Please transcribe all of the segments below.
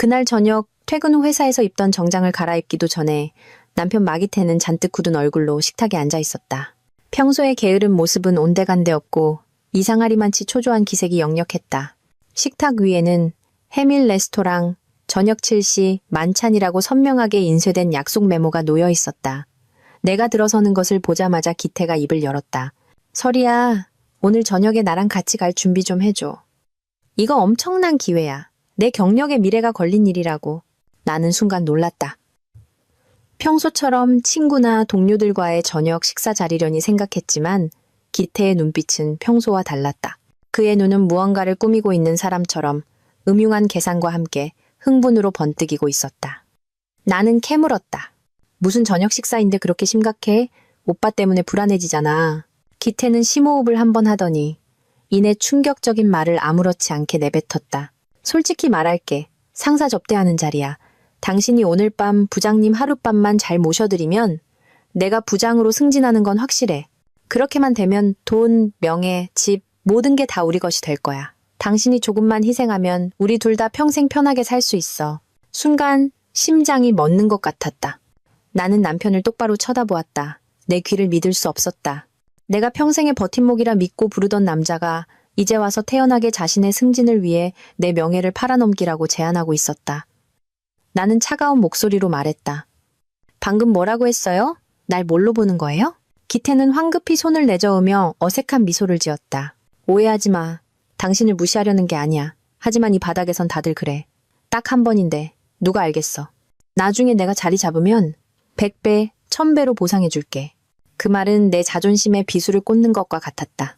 그날 저녁 퇴근 후 회사에서 입던 정장을 갈아입기도 전에 남편 마기태는 잔뜩 굳은 얼굴로 식탁에 앉아 있었다. 평소에 게으른 모습은 온데간데 없고 이상하리만치 초조한 기색이 역력했다. 식탁 위에는 해밀 레스토랑, 저녁 7시, 만찬이라고 선명하게 인쇄된 약속 메모가 놓여 있었다. 내가 들어서는 것을 보자마자 기태가 입을 열었다. 설이야, 오늘 저녁에 나랑 같이 갈 준비 좀 해줘. 이거 엄청난 기회야. 내 경력의 미래가 걸린 일이라고. 나는 순간 놀랐다. 평소처럼 친구나 동료들과의 저녁 식사 자리려니 생각했지만 기태의 눈빛은 평소와 달랐다. 그의 눈은 무언가를 꾸미고 있는 사람처럼 음흉한 계산과 함께 흥분으로 번뜩이고 있었다. 나는 캐물었다. 무슨 저녁 식사인데 그렇게 심각해? 오빠 때문에 불안해지잖아. 기태는 심호흡을 한 번 하더니 이내 충격적인 말을 아무렇지 않게 내뱉었다. 솔직히 말할게. 상사 접대하는 자리야. 당신이 오늘 밤 부장님 하룻밤만 잘 모셔드리면 내가 부장으로 승진하는 건 확실해. 그렇게만 되면 돈, 명예, 집 모든 게 다 우리 것이 될 거야. 당신이 조금만 희생하면 우리 둘 다 평생 편하게 살 수 있어. 순간 심장이 멎는 것 같았다. 나는 남편을 똑바로 쳐다보았다. 내 귀를 믿을 수 없었다. 내가 평생의 버팀목이라 믿고 부르던 남자가 이제 와서 태연하게 자신의 승진을 위해 내 명예를 팔아넘기라고 제안하고 있었다. 나는 차가운 목소리로 말했다. 방금 뭐라고 했어요? 날 뭘로 보는 거예요? 기태는 황급히 손을 내저으며 어색한 미소를 지었다. 오해하지 마. 당신을 무시하려는 게 아니야. 하지만 이 바닥에선 다들 그래. 딱 한 번인데 누가 알겠어. 나중에 내가 자리 잡으면 100배, 1000배로 보상해줄게. 그 말은 내 자존심에 비수를 꽂는 것과 같았다.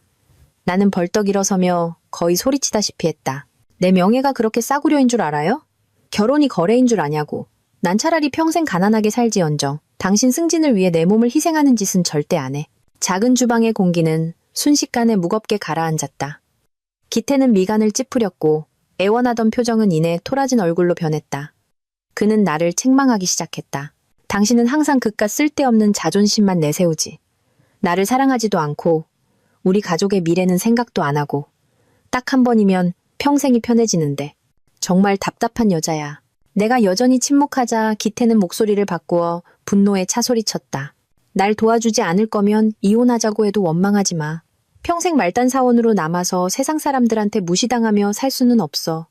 나는 벌떡 일어서며 거의 소리치다시피 했다. 내 명예가 그렇게 싸구려인 줄 알아요? 결혼이 거래인 줄 아냐고. 난 차라리 평생 가난하게 살지언정 당신 승진을 위해 내 몸을 희생하는 짓은 절대 안 해. 작은 주방의 공기는 순식간에 무겁게 가라앉았다. 기태는 미간을 찌푸렸고 애원하던 표정은 이내 토라진 얼굴로 변했다. 그는 나를 책망하기 시작했다. 당신은 항상 그깟 쓸데없는 자존심만 내세우지. 나를 사랑하지도 않고 우리 가족의 미래는 생각도 안 하고 딱 한 번이면 평생이 편해지는데 정말 답답한 여자야. 내가 여전히 침묵하자 기태는 목소리를 바꾸어 분노에 차소리쳤다. 날 도와주지 않을 거면 이혼하자고 해도 원망하지 마. 평생 말단 사원으로 남아서 세상 사람들한테 무시당하며 살 수는 없어.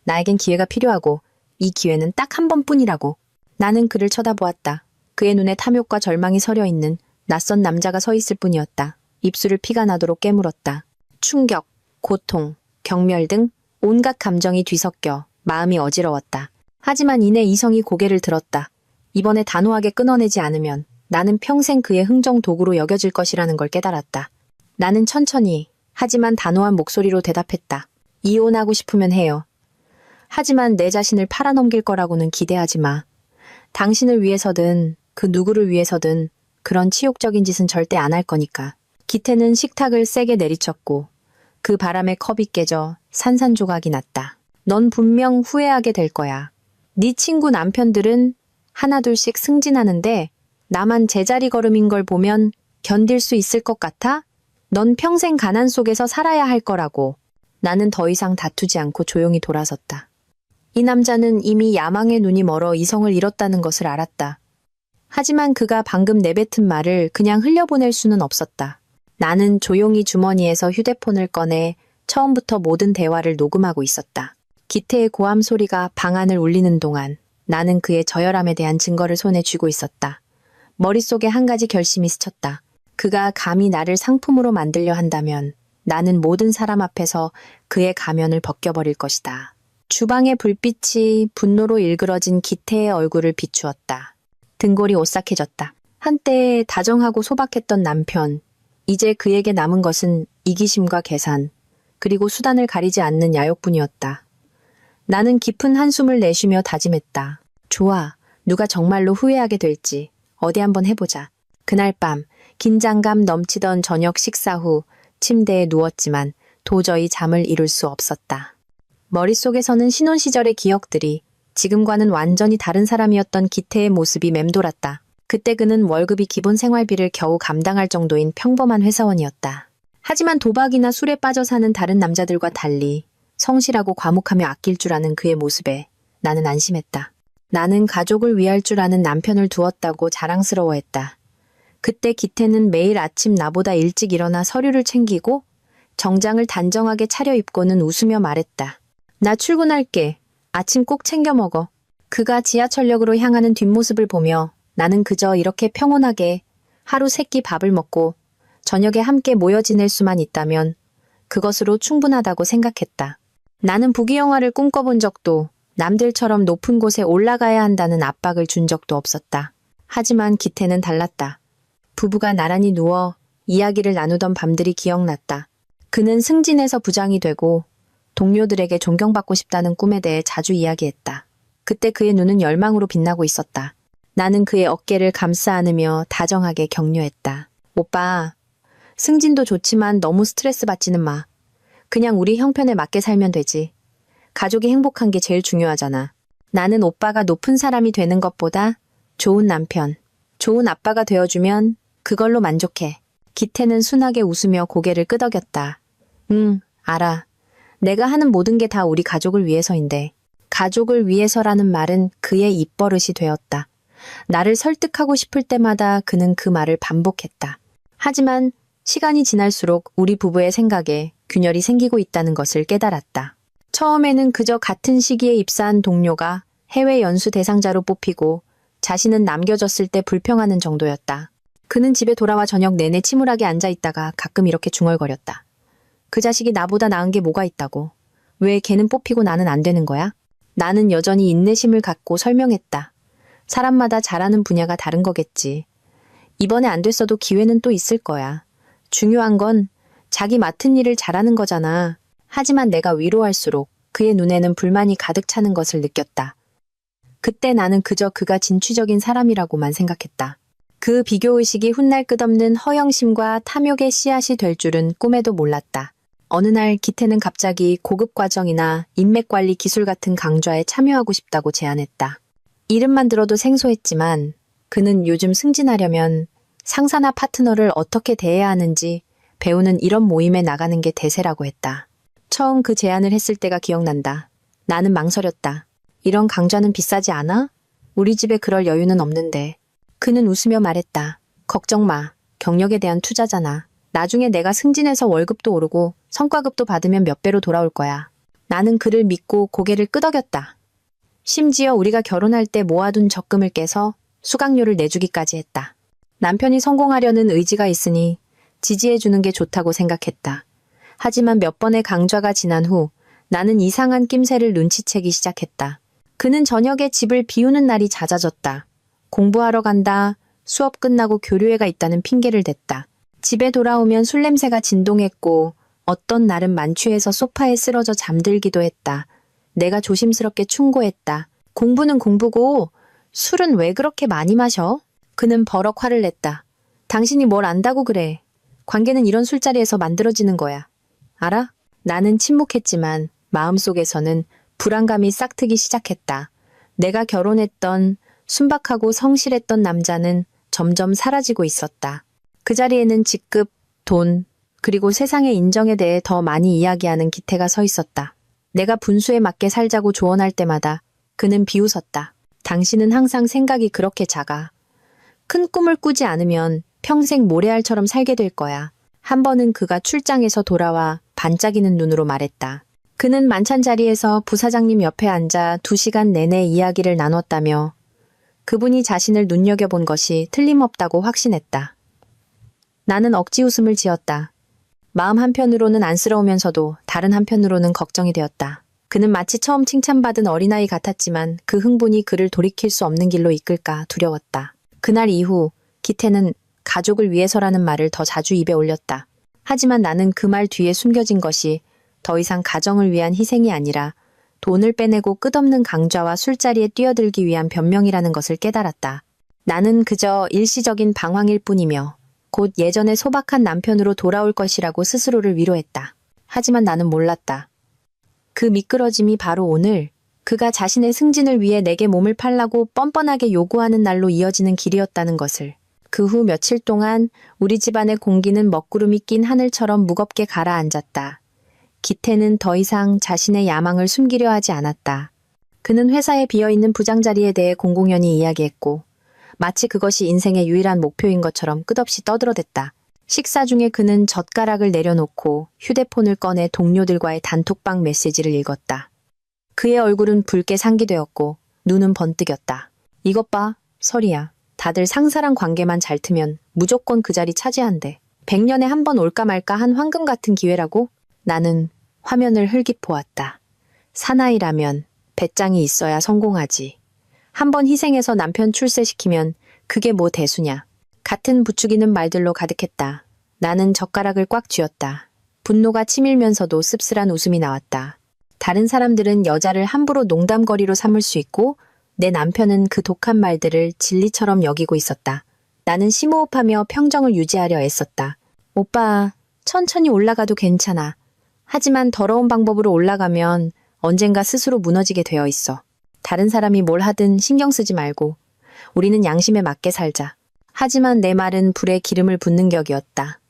나에겐 기회가 필요하고 이 기회는 딱 한 번뿐이라고. 나는 그를 쳐다보았다. 그의 눈에 탐욕과 절망이 서려 있는 낯선 남자가 서 있을 뿐이었다. 입술을 피가 나도록 깨물었다. 충격, 고통, 경멸 등 온갖 감정이 뒤섞여 마음이 어지러웠다. 하지만 이내 이성이 고개를 들었다. 이번에 단호하게 끊어내지 않으면 나는 평생 그의 흥정 도구로 여겨질 것이라는 걸 깨달았다. 나는 천천히 하지만 단호한 목소리로 대답했다. 이혼하고 싶으면 해요. 하지만 내 자신을 팔아넘길 거라고는 기대하지 마. 당신을 위해서든 그 누구를 위해서든 그런 치욕적인 짓은 절대 안 할 거니까. 기태는 식탁을 세게 내리쳤고 그 바람에 컵이 깨져 산산조각이 났다. 넌 분명 후회하게 될 거야. 네 친구 남편들은 하나둘씩 승진하는데 나만 제자리 걸음인 걸 보면 견딜 수 있을 것 같아? 넌 평생 가난 속에서 살아야 할 거라고. 나는 더 이상 다투지 않고 조용히 돌아섰다. 이 남자는 이미 야망의 눈이 멀어 이성을 잃었다는 것을 알았다. 하지만 그가 방금 내뱉은 말을 그냥 흘려보낼 수는 없었다. 나는 조용히 주머니에서 휴대폰을 꺼내 처음부터 모든 대화를 녹음하고 있었다. 기태의 고함 소리가 방 안을 울리는 동안 나는 그의 저열함에 대한 증거를 손에 쥐고 있었다. 머릿속에 한 가지 결심이 스쳤다. 그가 감히 나를 상품으로 만들려 한다면 나는 모든 사람 앞에서 그의 가면을 벗겨버릴 것이다. 주방의 불빛이 분노로 일그러진 기태의 얼굴을 비추었다. 등골이 오싹해졌다. 한때 다정하고 소박했던 남편, 이제 그에게 남은 것은 이기심과 계산, 그리고 수단을 가리지 않는 야욕뿐이었다. 나는 깊은 한숨을 내쉬며 다짐했다. 좋아, 누가 정말로 후회하게 될지 어디 한번 해보자. 그날 밤 긴장감 넘치던 저녁 식사 후 침대에 누웠지만 도저히 잠을 이룰 수 없었다. 머릿속에서는 신혼 시절의 기억들이 지금과는 완전히 다른 사람이었던 기태의 모습이 맴돌았다. 그때 그는 월급이 기본 생활비를 겨우 감당할 정도인 평범한 회사원이었다. 하지만 도박이나 술에 빠져 사는 다른 남자들과 달리 성실하고 과묵하며 아낄 줄 아는 그의 모습에 나는 안심했다. 나는 가족을 위할 줄 아는 남편을 두었다고 자랑스러워했다. 그때 기태는 매일 아침 나보다 일찍 일어나 서류를 챙기고 정장을 단정하게 차려입고는 웃으며 말했다. 나 출근할게. 아침 꼭 챙겨 먹어. 그가 지하철역으로 향하는 뒷모습을 보며 나는 그저 이렇게 평온하게 하루 세끼 밥을 먹고 저녁에 함께 모여 지낼 수만 있다면 그것으로 충분하다고 생각했다. 나는 부귀영화를 꿈꿔본 적도 남들처럼 높은 곳에 올라가야 한다는 압박을 준 적도 없었다. 하지만 기태는 달랐다. 부부가 나란히 누워 이야기를 나누던 밤들이 기억났다. 그는 승진해서 부장이 되고 동료들에게 존경받고 싶다는 꿈에 대해 자주 이야기했다. 그때 그의 눈은 열망으로 빛나고 있었다. 나는 그의 어깨를 감싸 안으며 다정하게 격려했다. 오빠, 승진도 좋지만 너무 스트레스 받지는 마. 그냥 우리 형편에 맞게 살면 되지. 가족이 행복한 게 제일 중요하잖아. 나는 오빠가 높은 사람이 되는 것보다 좋은 남편, 좋은 아빠가 되어주면 그걸로 만족해. 기태는 순하게 웃으며 고개를 끄덕였다. 알아. 내가 하는 모든 게 다 우리 가족을 위해서인데. 가족을 위해서라는 말은 그의 입버릇이 되었다. 나를 설득하고 싶을 때마다 그는 그 말을 반복했다. 하지만 시간이 지날수록 우리 부부의 생각에 균열이 생기고 있다는 것을 깨달았다. 처음에는 그저 같은 시기에 입사한 동료가 해외 연수 대상자로 뽑히고 자신은 남겨졌을 때 불평하는 정도였다. 그는 집에 돌아와 저녁 내내 침울하게 앉아있다가 가끔 이렇게 중얼거렸다. 그 자식이 나보다 나은 게 뭐가 있다고. 왜 걔는 뽑히고 나는 안 되는 거야? 나는 여전히 인내심을 갖고 설명했다. 사람마다 잘하는 분야가 다른 거겠지. 이번에 안 됐어도 기회는 또 있을 거야. 중요한 건 자기 맡은 일을 잘하는 거잖아. 하지만 내가 위로할수록 그의 눈에는 불만이 가득 차는 것을 느꼈다. 그때 나는 그저 그가 진취적인 사람이라고만 생각했다. 그 비교의식이 훗날 끝없는 허영심과 탐욕의 씨앗이 될 줄은 꿈에도 몰랐다. 어느 날 기태는 갑자기 고급 과정이나 인맥관리 기술 같은 강좌에 참여하고 싶다고 제안했다. 이름만 들어도 생소했지만 그는 요즘 승진하려면 상사나 파트너를 어떻게 대해야 하는지 배우는 이런 모임에 나가는 게 대세라고 했다. 처음 그 제안을 했을 때가 기억난다. 나는 망설였다. 이런 강좌는 비싸지 않아? 우리 집에 그럴 여유는 없는데. 그는 웃으며 말했다. 걱정 마. 경력에 대한 투자잖아. 나중에 내가 승진해서 월급도 오르고 성과급도 받으면 몇 배로 돌아올 거야. 나는 그를 믿고 고개를 끄덕였다. 심지어 우리가 결혼할 때 모아둔 적금을 깨서 수강료를 내주기까지 했다. 남편이 성공하려는 의지가 있으니 지지해주는 게 좋다고 생각했다. 하지만 몇 번의 강좌가 지난 후 나는 이상한 낌새를 눈치채기 시작했다. 그는 저녁에 집을 비우는 날이 잦아졌다. 공부하러 간다, 수업 끝나고 교류회가 있다는 핑계를 댔다. 집에 돌아오면 술 냄새가 진동했고 어떤 날은 만취해서 소파에 쓰러져 잠들기도 했다. 내가 조심스럽게 충고했다. 공부는 공부고 술은 왜 그렇게 많이 마셔? 그는 버럭 화를 냈다. 당신이 뭘 안다고 그래. 관계는 이런 술자리에서 만들어지는 거야. 알아? 나는 침묵했지만 마음속에서는 불안감이 싹트기 시작했다. 내가 결혼했던 순박하고 성실했던 남자는 점점 사라지고 있었다. 그 자리에는 직급, 돈, 그리고 세상의 인정에 대해 더 많이 이야기하는 기태가 서 있었다. 내가 분수에 맞게 살자고 조언할 때마다 그는 비웃었다. 당신은 항상 생각이 그렇게 작아. 큰 꿈을 꾸지 않으면 평생 모래알처럼 살게 될 거야. 한 번은 그가 출장에서 돌아와 반짝이는 눈으로 말했다. 그는 만찬 자리에서 부사장님 옆에 앉아 2시간 내내 이야기를 나눴다며 그분이 자신을 눈여겨본 것이 틀림없다고 확신했다. 나는 억지 웃음을 지었다. 마음 한편으로는 안쓰러우면서도 다른 한편으로는 걱정이 되었다. 그는 마치 처음 칭찬받은 어린아이 같았지만 그 흥분이 그를 돌이킬 수 없는 길로 이끌까 두려웠다. 그날 이후 기태는 가족을 위해서라는 말을 더 자주 입에 올렸다. 하지만 나는 그 말 뒤에 숨겨진 것이 더 이상 가정을 위한 희생이 아니라 돈을 빼내고 끝없는 강좌와 술자리에 뛰어들기 위한 변명이라는 것을 깨달았다. 나는 그저 일시적인 방황일 뿐이며 곧 예전의 소박한 남편으로 돌아올 것이라고 스스로를 위로했다. 하지만 나는 몰랐다. 그 미끄러짐이 바로 오늘 그가 자신의 승진을 위해 내게 몸을 팔라고 뻔뻔하게 요구하는 날로 이어지는 길이었다는 것을. 그 후 며칠 동안 우리 집안의 공기는 먹구름이 낀 하늘처럼 무겁게 가라앉았다. 기태는 더 이상 자신의 야망을 숨기려 하지 않았다. 그는 회사에 비어있는 부장 자리에 대해 공공연히 이야기했고 마치 그것이 인생의 유일한 목표인 것처럼 끝없이 떠들어댔다. 식사 중에 그는 젓가락을 내려놓고 휴대폰을 꺼내 동료들과의 단톡방 메시지를 읽었다. 그의 얼굴은 붉게 상기되었고 눈은 번뜩였다. 이것 봐, 설이야. 다들 상사랑 관계만 잘 트면 무조건 그 자리 차지한대. 100년에 한 번 올까 말까 한 황금 같은 기회라고? 나는 화면을 흘깃보았다. 사나이라면 배짱이 있어야 성공하지. 한 번 희생해서 남편 출세시키면 그게 뭐 대수냐. 같은 부추기는 말들로 가득했다. 나는 젓가락을 꽉 쥐었다. 분노가 치밀면서도 씁쓸한 웃음이 나왔다. 다른 사람들은 여자를 함부로 농담거리로 삼을 수 있고 내 남편은 그 독한 말들을 진리처럼 여기고 있었다. 나는 심호흡하며 평정을 유지하려 애썼다. 오빠, 천천히 올라가도 괜찮아. 하지만 더러운 방법으로 올라가면 언젠가 스스로 무너지게 되어 있어. 다른 사람이 뭘 하든 신경 쓰지 말고 우리는 양심에 맞게 살자. 하지만 내 말은 불에 기름을 붓는 격이었다.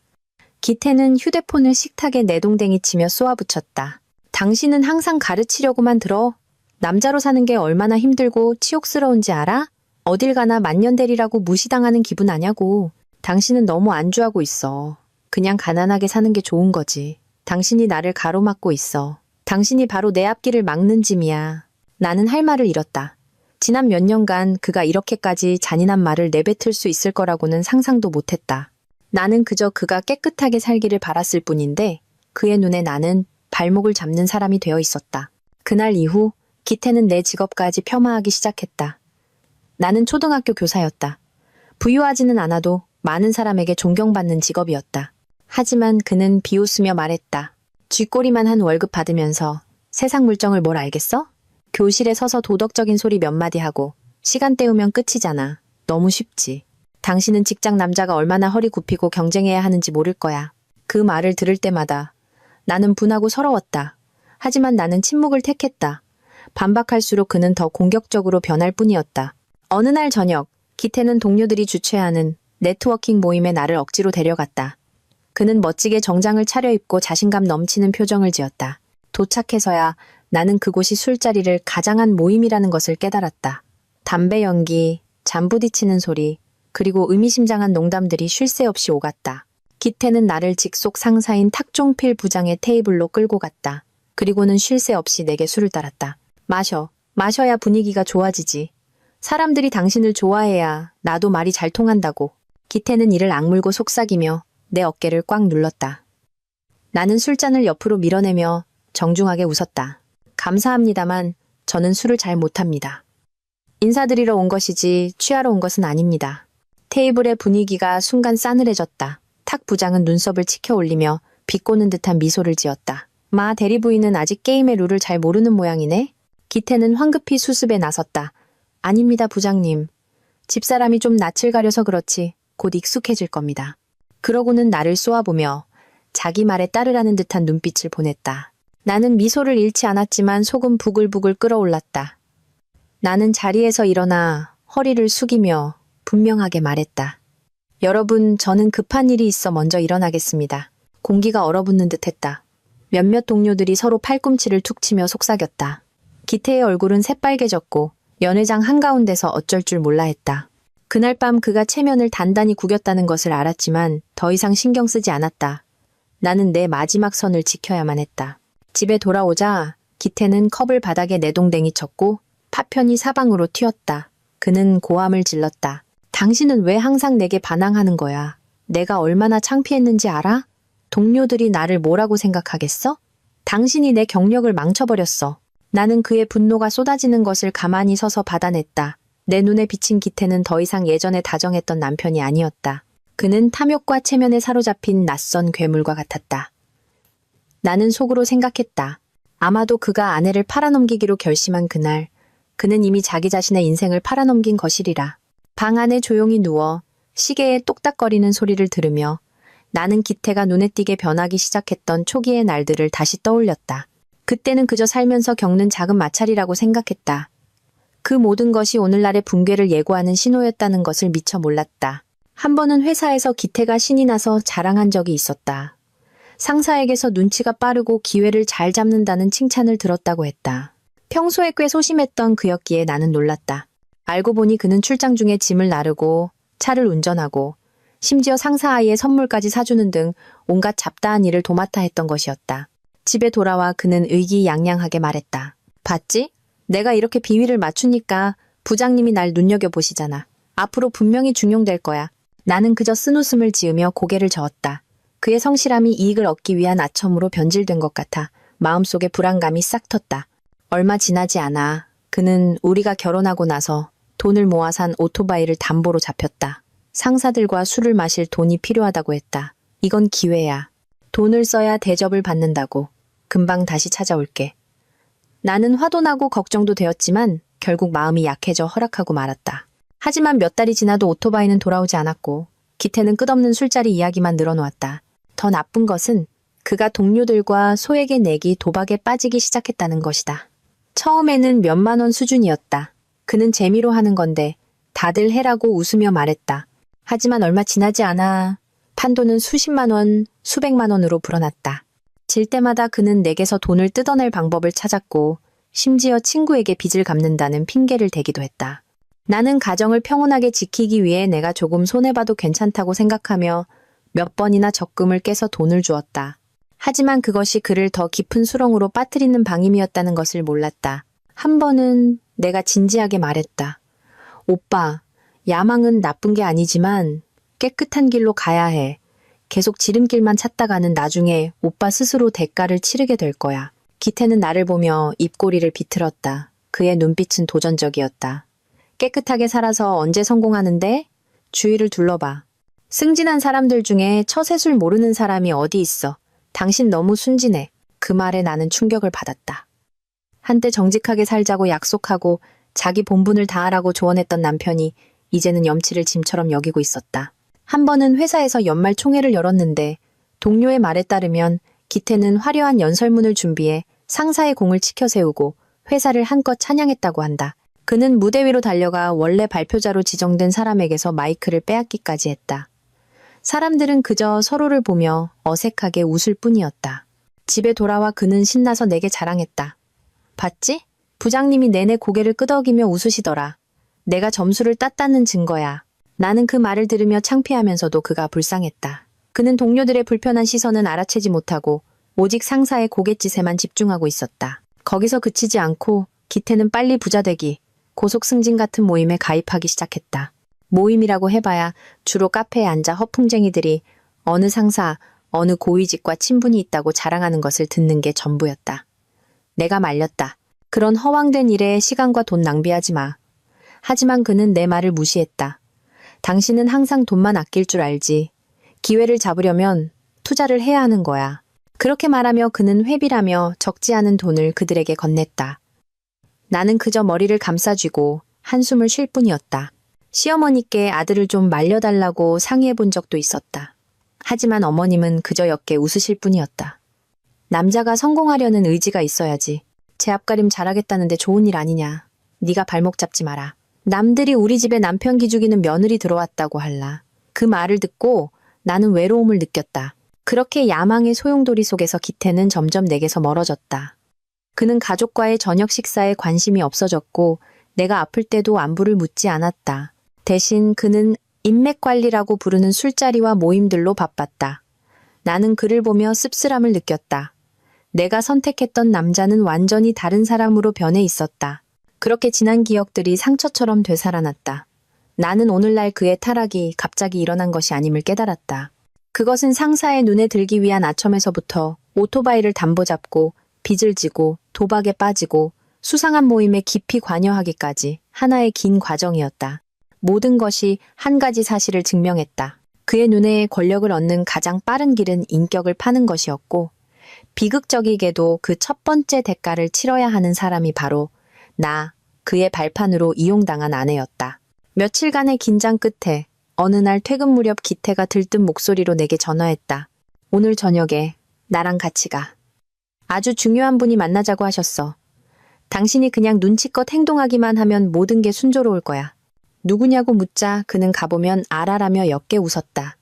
기태는 휴대폰을 식탁에 내동댕이 치며 쏘아붙였다. 당신은 항상 가르치려고만 들어. 남자로 사는 게 얼마나 힘들고 치욕스러운지 알아? 어딜 가나 만년대리라고 무시당하는 기분 아냐고. 당신은 너무 안주하고 있어. 그냥 가난하게 사는 게 좋은 거지. 당신이 나를 가로막고 있어. 당신이 바로 내 앞길을 막는 짐이야. 나는 할 말을 잃었다. 지난 몇 년간 그가 이렇게까지 잔인한 말을 내뱉을 수 있을 거라고는 상상도 못했다. 나는 그저 그가 깨끗하게 살기를 바랐을 뿐인데 그의 눈에 나는 발목을 잡는 사람이 되어 있었다. 그날 이후 기태는 내 직업까지 폄하하기 시작했다. 나는 초등학교 교사였다. 부유하지는 않아도 많은 사람에게 존경받는 직업이었다. 하지만 그는 비웃으며 말했다. 쥐꼬리만 한 월급 받으면서 세상 물정을 뭘 알겠어? 교실에 서서 도덕적인 소리 몇 마디 하고 시간 때우면 끝이잖아. 너무 쉽지. 당신은 직장 남자가 얼마나 허리 굽히고 경쟁해야 하는지 모를 거야. 그 말을 들을 때마다 나는 분하고 서러웠다. 하지만 나는 침묵을 택했다. 반박할수록 그는 더 공격적으로 변할 뿐이었다. 어느 날 저녁, 기태는 동료들이 주최하는 네트워킹 모임에 나를 억지로 데려갔다. 그는 멋지게 정장을 차려입고 자신감 넘치는 표정을 지었다. 도착해서야 나는 그곳이 술자리를 가장한 모임이라는 것을 깨달았다. 담배 연기, 잠부딪히는 소리, 그리고 의미심장한 농담들이 쉴 새 없이 오갔다. 기태는 나를 직속 상사인 탁종필 부장의 테이블로 끌고 갔다. 그리고는 쉴 새 없이 내게 술을 따랐다. 마셔. 마셔야 분위기가 좋아지지. 사람들이 당신을 좋아해야 나도 말이 잘 통한다고. 기태는 이를 악물고 속삭이며 내 어깨를 꽉 눌렀다. 나는 술잔을 옆으로 밀어내며 정중하게 웃었다. 감사합니다만 저는 술을 잘 못합니다. 인사드리러 온 것이지 취하러 온 것은 아닙니다. 테이블의 분위기가 순간 싸늘해졌다. 탁 부장은 눈썹을 치켜 올리며 비꼬는 듯한 미소를 지었다. 마 대리부인은 아직 게임의 룰을 잘 모르는 모양이네. 기태는 황급히 수습에 나섰다. 아닙니다, 부장님. 집사람이 좀 낯을 가려서 그렇지 곧 익숙해질 겁니다. 그러고는 나를 쏘아보며 자기 말에 따르라는 듯한 눈빛을 보냈다. 나는 미소를 잃지 않았지만 속은 부글부글 끓어올랐다. 나는 자리에서 일어나 허리를 숙이며 분명하게 말했다. 여러분, 저는 급한 일이 있어 먼저 일어나겠습니다. 공기가 얼어붙는 듯했다. 몇몇 동료들이 서로 팔꿈치를 툭 치며 속삭였다. 기태의 얼굴은 새빨개졌고 연회장 한가운데서 어쩔 줄 몰라 했다. 그날 밤 그가 체면을 단단히 구겼다는 것을 알았지만 더 이상 신경 쓰지 않았다. 나는 내 마지막 선을 지켜야만 했다. 집에 돌아오자 기태는 컵을 바닥에 내동댕이 쳤고 파편이 사방으로 튀었다. 그는 고함을 질렀다. 당신은 왜 항상 내게 반항하는 거야? 내가 얼마나 창피했는지 알아? 동료들이 나를 뭐라고 생각하겠어? 당신이 내 경력을 망쳐버렸어. 나는 그의 분노가 쏟아지는 것을 가만히 서서 받아냈다. 내 눈에 비친 기태는 더 이상 예전에 다정했던 남편이 아니었다. 그는 탐욕과 체면에 사로잡힌 낯선 괴물과 같았다. 나는 속으로 생각했다. 아마도 그가 아내를 팔아넘기기로 결심한 그날, 그는 이미 자기 자신의 인생을 팔아넘긴 것이리라. 방 안에 조용히 누워 시계의 똑딱거리는 소리를 들으며 나는 기태가 눈에 띄게 변하기 시작했던 초기의 날들을 다시 떠올렸다. 그때는 그저 살면서 겪는 작은 마찰이라고 생각했다. 그 모든 것이 오늘날의 붕괴를 예고하는 신호였다는 것을 미처 몰랐다. 한 번은 회사에서 기태가 신이 나서 자랑한 적이 있었다. 상사에게서 눈치가 빠르고 기회를 잘 잡는다는 칭찬을 들었다고 했다. 평소에 꽤 소심했던 그였기에 나는 놀랐다. 알고 보니 그는 출장 중에 짐을 나르고 차를 운전하고 심지어 상사 아이의 선물까지 사주는 등 온갖 잡다한 일을 도맡아 했던 것이었다. 집에 돌아와 그는 의기양양하게 말했다. 봤지? 내가 이렇게 비위를 맞추니까 부장님이 날 눈여겨보시잖아. 앞으로 분명히 중용될 거야. 나는 그저 쓴웃음을 지으며 고개를 저었다. 그의 성실함이 이익을 얻기 위한 아첨으로 변질된 것 같아 마음속에 불안감이 싹 텄다. 얼마 지나지 않아 그는 우리가 결혼하고 나서 돈을 모아 산 오토바이를 담보로 잡혔다. 상사들과 술을 마실 돈이 필요하다고 했다. 이건 기회야. 돈을 써야 대접을 받는다고. 금방 다시 찾아올게. 나는 화도 나고 걱정도 되었지만 결국 마음이 약해져 허락하고 말았다. 하지만 몇 달이 지나도 오토바이는 돌아오지 않았고 기태는 끝없는 술자리 이야기만 늘어놓았다. 더 나쁜 것은 그가 동료들과 소에게 내기 도박에 빠지기 시작했다는 것이다. 처음에는 몇만 원 수준이었다. 그는 재미로 하는 건데 다들 해라고 웃으며 말했다. 하지만 얼마 지나지 않아 판도는 수십만 원, 수백만 원으로 불어났다. 질 때마다 그는 내게서 돈을 뜯어낼 방법을 찾았고 심지어 친구에게 빚을 갚는다는 핑계를 대기도 했다. 나는 가정을 평온하게 지키기 위해 내가 조금 손해봐도 괜찮다고 생각하며 몇 번이나 적금을 깨서 돈을 주었다. 하지만 그것이 그를 더 깊은 수렁으로 빠뜨리는 방임이었다는 것을 몰랐다. 한 번은 내가 진지하게 말했다. 오빠, 야망은 나쁜 게 아니지만 깨끗한 길로 가야 해. 계속 지름길만 찾다가는 나중에 오빠 스스로 대가를 치르게 될 거야. 기태는 나를 보며 입꼬리를 비틀었다. 그의 눈빛은 도전적이었다. 깨끗하게 살아서 언제 성공하는데? 주위를 둘러봐. 승진한 사람들 중에 처세술 모르는 사람이 어디 있어. 당신 너무 순진해. 그 말에 나는 충격을 받았다. 한때 정직하게 살자고 약속하고 자기 본분을 다하라고 조언했던 남편이 이제는 염치를 짐처럼 여기고 있었다. 한 번은 회사에서 연말 총회를 열었는데 동료의 말에 따르면 기태는 화려한 연설문을 준비해 상사의 공을 치켜 세우고 회사를 한껏 찬양했다고 한다. 그는 무대 위로 달려가 원래 발표자로 지정된 사람에게서 마이크를 빼앗기까지 했다. 사람들은 그저 서로를 보며 어색하게 웃을 뿐이었다. 집에 돌아와 그는 신나서 내게 자랑했다. 봤지? 부장님이 내내 고개를 끄덕이며 웃으시더라. 내가 점수를 땄다는 증거야. 나는 그 말을 들으며 창피하면서도 그가 불쌍했다. 그는 동료들의 불편한 시선은 알아채지 못하고 오직 상사의 고갯짓에만 집중하고 있었다. 거기서 그치지 않고 기태는 빨리 부자 되기, 고속 승진 같은 모임에 가입하기 시작했다. 모임이라고 해봐야 주로 카페에 앉아 허풍쟁이들이 어느 상사, 어느 고위직과 친분이 있다고 자랑하는 것을 듣는 게 전부였다. 내가 말렸다. 그런 허황된 일에 시간과 돈 낭비하지 마. 하지만 그는 내 말을 무시했다. 당신은 항상 돈만 아낄 줄 알지. 기회를 잡으려면 투자를 해야 하는 거야. 그렇게 말하며 그는 회비라며 적지 않은 돈을 그들에게 건넸다. 나는 그저 머리를 감싸쥐고 한숨을 쉴 뿐이었다. 시어머니께 아들을 좀 말려달라고 상의해 본 적도 있었다. 하지만 어머님은 그저 옅게 웃으실 뿐이었다. 남자가 성공하려는 의지가 있어야지. 제 앞가림 잘하겠다는데 좋은 일 아니냐. 네가 발목 잡지 마라. 남들이 우리 집에 남편 기죽이는 며느리 들어왔다고 할라. 그 말을 듣고 나는 외로움을 느꼈다. 그렇게 야망의 소용돌이 속에서 기태는 점점 내게서 멀어졌다. 그는 가족과의 저녁 식사에 관심이 없어졌고 내가 아플 때도 안부를 묻지 않았다. 대신 그는 인맥 관리라고 부르는 술자리와 모임들로 바빴다. 나는 그를 보며 씁쓸함을 느꼈다. 내가 선택했던 남자는 완전히 다른 사람으로 변해 있었다. 그렇게 지난 기억들이 상처처럼 되살아났다. 나는 오늘날 그의 타락이 갑자기 일어난 것이 아님을 깨달았다. 그것은 상사의 눈에 들기 위한 아첨에서부터 오토바이를 담보 잡고 빚을 지고 도박에 빠지고 수상한 모임에 깊이 관여하기까지 하나의 긴 과정이었다. 모든 것이 한 가지 사실을 증명했다. 그의 눈에 권력을 얻는 가장 빠른 길은 인격을 파는 것이었고 비극적이게도 그 첫 번째 대가를 치러야 하는 사람이 바로 나, 그의 발판으로 이용당한 아내였다. 며칠간의 긴장 끝에 어느 날 퇴근 무렵 기태가 들뜬 목소리로 내게 전화했다. 오늘 저녁에 나랑 같이 가. 아주 중요한 분이 만나자고 하셨어. 당신이 그냥 눈치껏 행동하기만 하면 모든 게 순조로울 거야. 누구냐고 묻자 그는 가보면 알아라며 옅게 웃었다.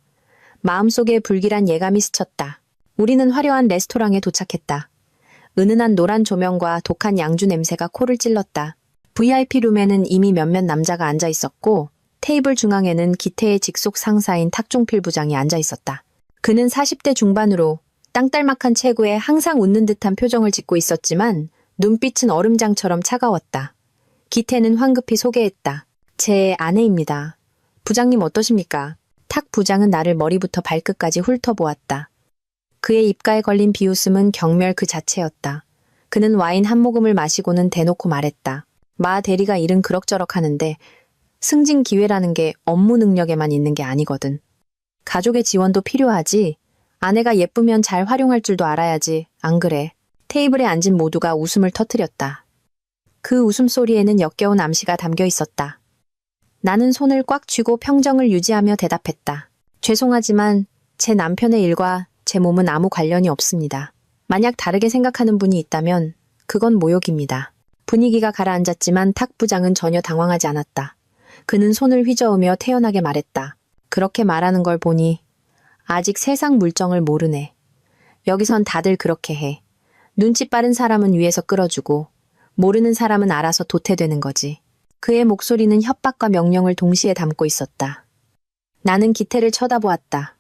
마음속에 불길한 예감이 스쳤다. 우리는 화려한 레스토랑에 도착했다. 은은한 노란 조명과 독한 양주 냄새가 코를 찔렀다. VIP 룸에는 이미 몇몇 남자가 앉아 있었고 테이블 중앙에는 기태의 직속 상사인 탁종필 부장이 앉아 있었다. 그는 40대 중반으로 땅딸막한 체구에 항상 웃는 듯한 표정을 짓고 있었지만 눈빛은 얼음장처럼 차가웠다. 기태는 황급히 소개했다. 제 아내입니다. 부장님 어떠십니까? 탁 부장은 나를 머리부터 발끝까지 훑어보았다. 그의 입가에 걸린 비웃음은 경멸 그 자체였다. 그는 와인 한 모금을 마시고는 대놓고 말했다. 마 대리가 일은 그럭저럭 하는데 승진 기회라는 게 업무 능력에만 있는 게 아니거든. 가족의 지원도 필요하지. 아내가 예쁘면 잘 활용할 줄도 알아야지. 안 그래? 테이블에 앉은 모두가 웃음을 터뜨렸다. 그 웃음소리에는 역겨운 암시가 담겨 있었다. 나는 손을 꽉 쥐고 평정을 유지하며 대답했다. 죄송하지만 제 남편의 일과 제 몸은 아무 관련이 없습니다. 만약 다르게 생각하는 분이 있다면 그건 모욕입니다. 분위기가 가라앉았지만 탁 부장은 전혀 당황하지 않았다. 그는 손을 휘저으며 태연하게 말했다. 그렇게 말하는 걸 보니 아직 세상 물정을 모르네. 여기선 다들 그렇게 해. 눈치 빠른 사람은 위에서 끌어주고 모르는 사람은 알아서 도태되는 거지. 그의 목소리는 협박과 명령을 동시에 담고 있었다. 나는 기태를 쳐다보았다.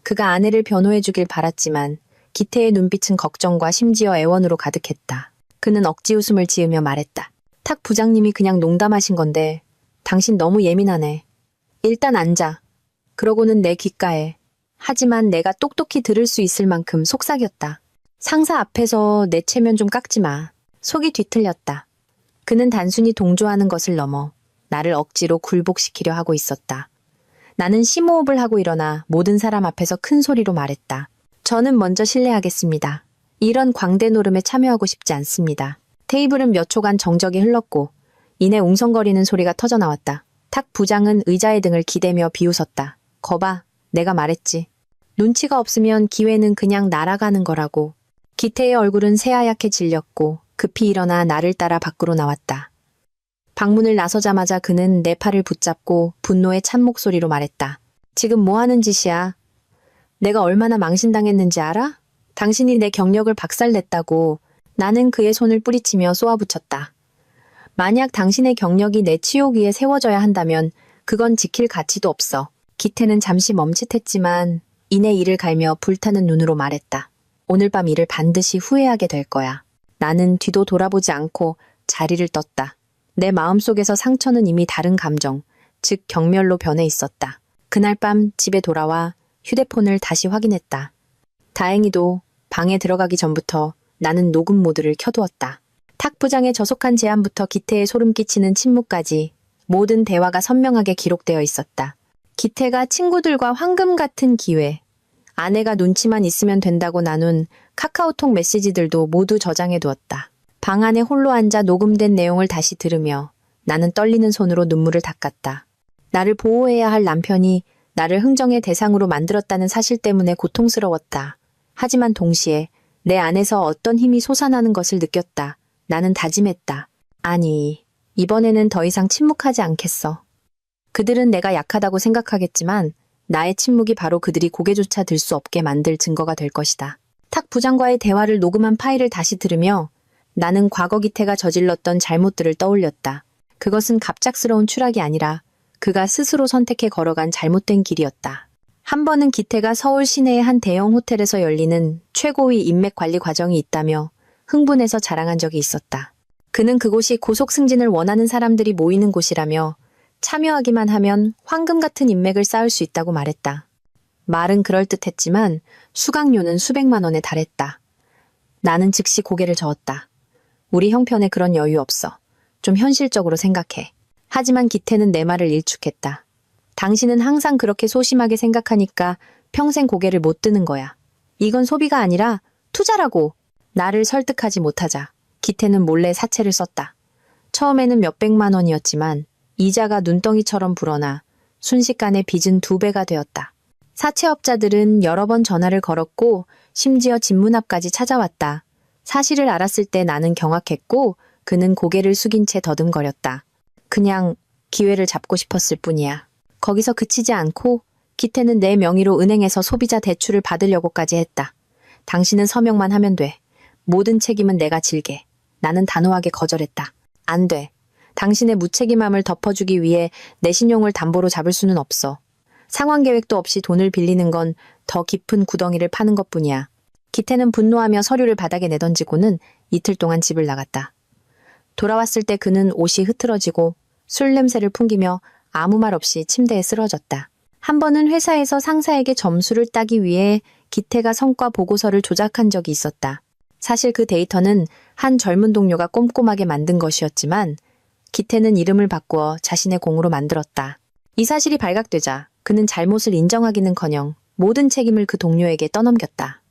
그가 아내를 변호해주길 바랐지만 기태의 눈빛은 걱정과 심지어 애원으로 가득했다. 그는 억지 웃음을 지으며 말했다. 탁 부장님이 그냥 농담하신 건데 당신 너무 예민하네. 일단 앉아. 그러고는 내 귓가에. 하지만 내가 똑똑히 들을 수 있을 만큼 속삭였다. 상사 앞에서 내 체면 좀 깎지 마. 속이 뒤틀렸다. 그는 단순히 동조하는 것을 넘어 나를 억지로 굴복시키려 하고 있었다. 나는 심호흡을 하고 일어나 모든 사람 앞에서 큰 소리로 말했다. 저는 먼저 실례하겠습니다. 이런 광대 노름에 참여하고 싶지 않습니다. 테이블은 몇 초간 정적이 흘렀고 이내 웅성거리는 소리가 터져나왔다. 탁 부장은 의자의 등을 기대며 비웃었다. 거봐, 내가 말했지. 눈치가 없으면 기회는 그냥 날아가는 거라고. 기태의 얼굴은 새하얗게 질렸고 급히 일어나 나를 따라 밖으로 나왔다. 방문을 나서자마자 그는 내 팔을 붙잡고 분노의 찬 목소리로 말했다. 지금 뭐 하는 짓이야? 내가 얼마나 망신당했는지 알아? 당신이 내 경력을 박살냈다고. 나는 그의 손을 뿌리치며 쏘아붙였다. 만약 당신의 경력이 내 치욕 위에 세워져야 한다면 그건 지킬 가치도 없어. 기태는 잠시 멈칫했지만 이내 이를 갈며 불타는 눈으로 말했다. 오늘 밤 일을 반드시 후회하게 될 거야. 나는 뒤도 돌아보지 않고 자리를 떴다. 내 마음속에서 상처는 이미 다른 감정, 즉 경멸로 변해 있었다. 그날 밤 집에 돌아와 휴대폰을 다시 확인했다. 다행히도 방에 들어가기 전부터 나는 녹음 모드를 켜두었다. 탁 부장의 저속한 제안부터 기태의 소름 끼치는 침묵까지 모든 대화가 선명하게 기록되어 있었다. 기태가 친구들과 황금 같은 기회, 아내가 눈치만 있으면 된다고 나눈 카카오톡 메시지들도 모두 저장해 두었다. 방 안에 홀로 앉아 녹음된 내용을 다시 들으며 나는 떨리는 손으로 눈물을 닦았다. 나를 보호해야 할 남편이 나를 흥정의 대상으로 만들었다는 사실 때문에 고통스러웠다. 하지만 동시에 내 안에서 어떤 힘이 솟아나는 것을 느꼈다. 나는 다짐했다. 아니, 이번에는 더 이상 침묵하지 않겠어. 그들은 내가 약하다고 생각하겠지만 나의 침묵이 바로 그들이 고개조차 들 수 없게 만들 증거가 될 것이다. 탁 부장과의 대화를 녹음한 파일을 다시 들으며 나는 과거 기태가 저질렀던 잘못들을 떠올렸다. 그것은 갑작스러운 추락이 아니라 그가 스스로 선택해 걸어간 잘못된 길이었다. 한 번은 기태가 서울 시내의 한 대형 호텔에서 열리는 최고위 인맥 관리 과정이 있다며 흥분해서 자랑한 적이 있었다. 그는 그곳이 고속 승진을 원하는 사람들이 모이는 곳이라며 참여하기만 하면 황금 같은 인맥을 쌓을 수 있다고 말했다. 말은 그럴듯했지만 수강료는 수백만 원에 달했다. 나는 즉시 고개를 저었다. 우리 형편에 그런 여유 없어. 좀 현실적으로 생각해. 하지만 기태는 내 말을 일축했다. 당신은 항상 그렇게 소심하게 생각하니까 평생 고개를 못 드는 거야. 이건 소비가 아니라 투자라고. 나를 설득하지 못하자 기태는 몰래 사채를 썼다. 처음에는 몇백만 원이었지만 이자가 눈덩이처럼 불어나 순식간에 빚은 2배가 되었다. 사채업자들은 여러 번 전화를 걸었고 심지어 집 문 앞까지 찾아왔다. 사실을 알았을 때 나는 경악했고 그는 고개를 숙인 채 더듬거렸다. 그냥 기회를 잡고 싶었을 뿐이야. 거기서 그치지 않고 기태는 내 명의로 은행에서 소비자 대출을 받으려고까지 했다. 당신은 서명만 하면 돼. 모든 책임은 내가 질게. 나는 단호하게 거절했다. 안 돼. 당신의 무책임함을 덮어주기 위해 내 신용을 담보로 잡을 수는 없어. 상환 계획도 없이 돈을 빌리는 건 더 깊은 구덩이를 파는 것뿐이야. 기태는 분노하며 서류를 바닥에 내던지고는 이틀 동안 집을 나갔다. 돌아왔을 때 그는 옷이 흐트러지고 술 냄새를 풍기며 아무 말 없이 침대에 쓰러졌다. 한 번은 회사에서 상사에게 점수를 따기 위해 기태가 성과 보고서를 조작한 적이 있었다. 사실 그 데이터는 한 젊은 동료가 꼼꼼하게 만든 것이었지만 기태는 이름을 바꾸어 자신의 공으로 만들었다. 이 사실이 발각되자 그는 잘못을 인정하기는커녕 모든 책임을 그 동료에게 떠넘겼다.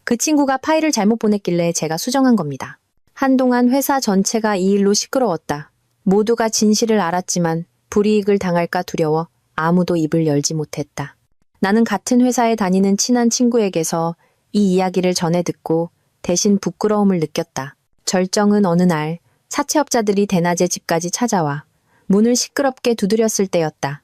그 친구가 파일을 잘못 보냈길래 제가 수정한 겁니다. 한동안 회사 전체가 이 일로 시끄러웠다. 모두가 진실을 알았지만 불이익을 당할까 두려워 아무도 입을 열지 못했다. 나는 같은 회사에 다니는 친한 친구에게서 이 이야기를 전해 듣고 대신 부끄러움을 느꼈다. 절정은 어느 날 사채업자들이 대낮에 집까지 찾아와 문을 시끄럽게 두드렸을 때였다.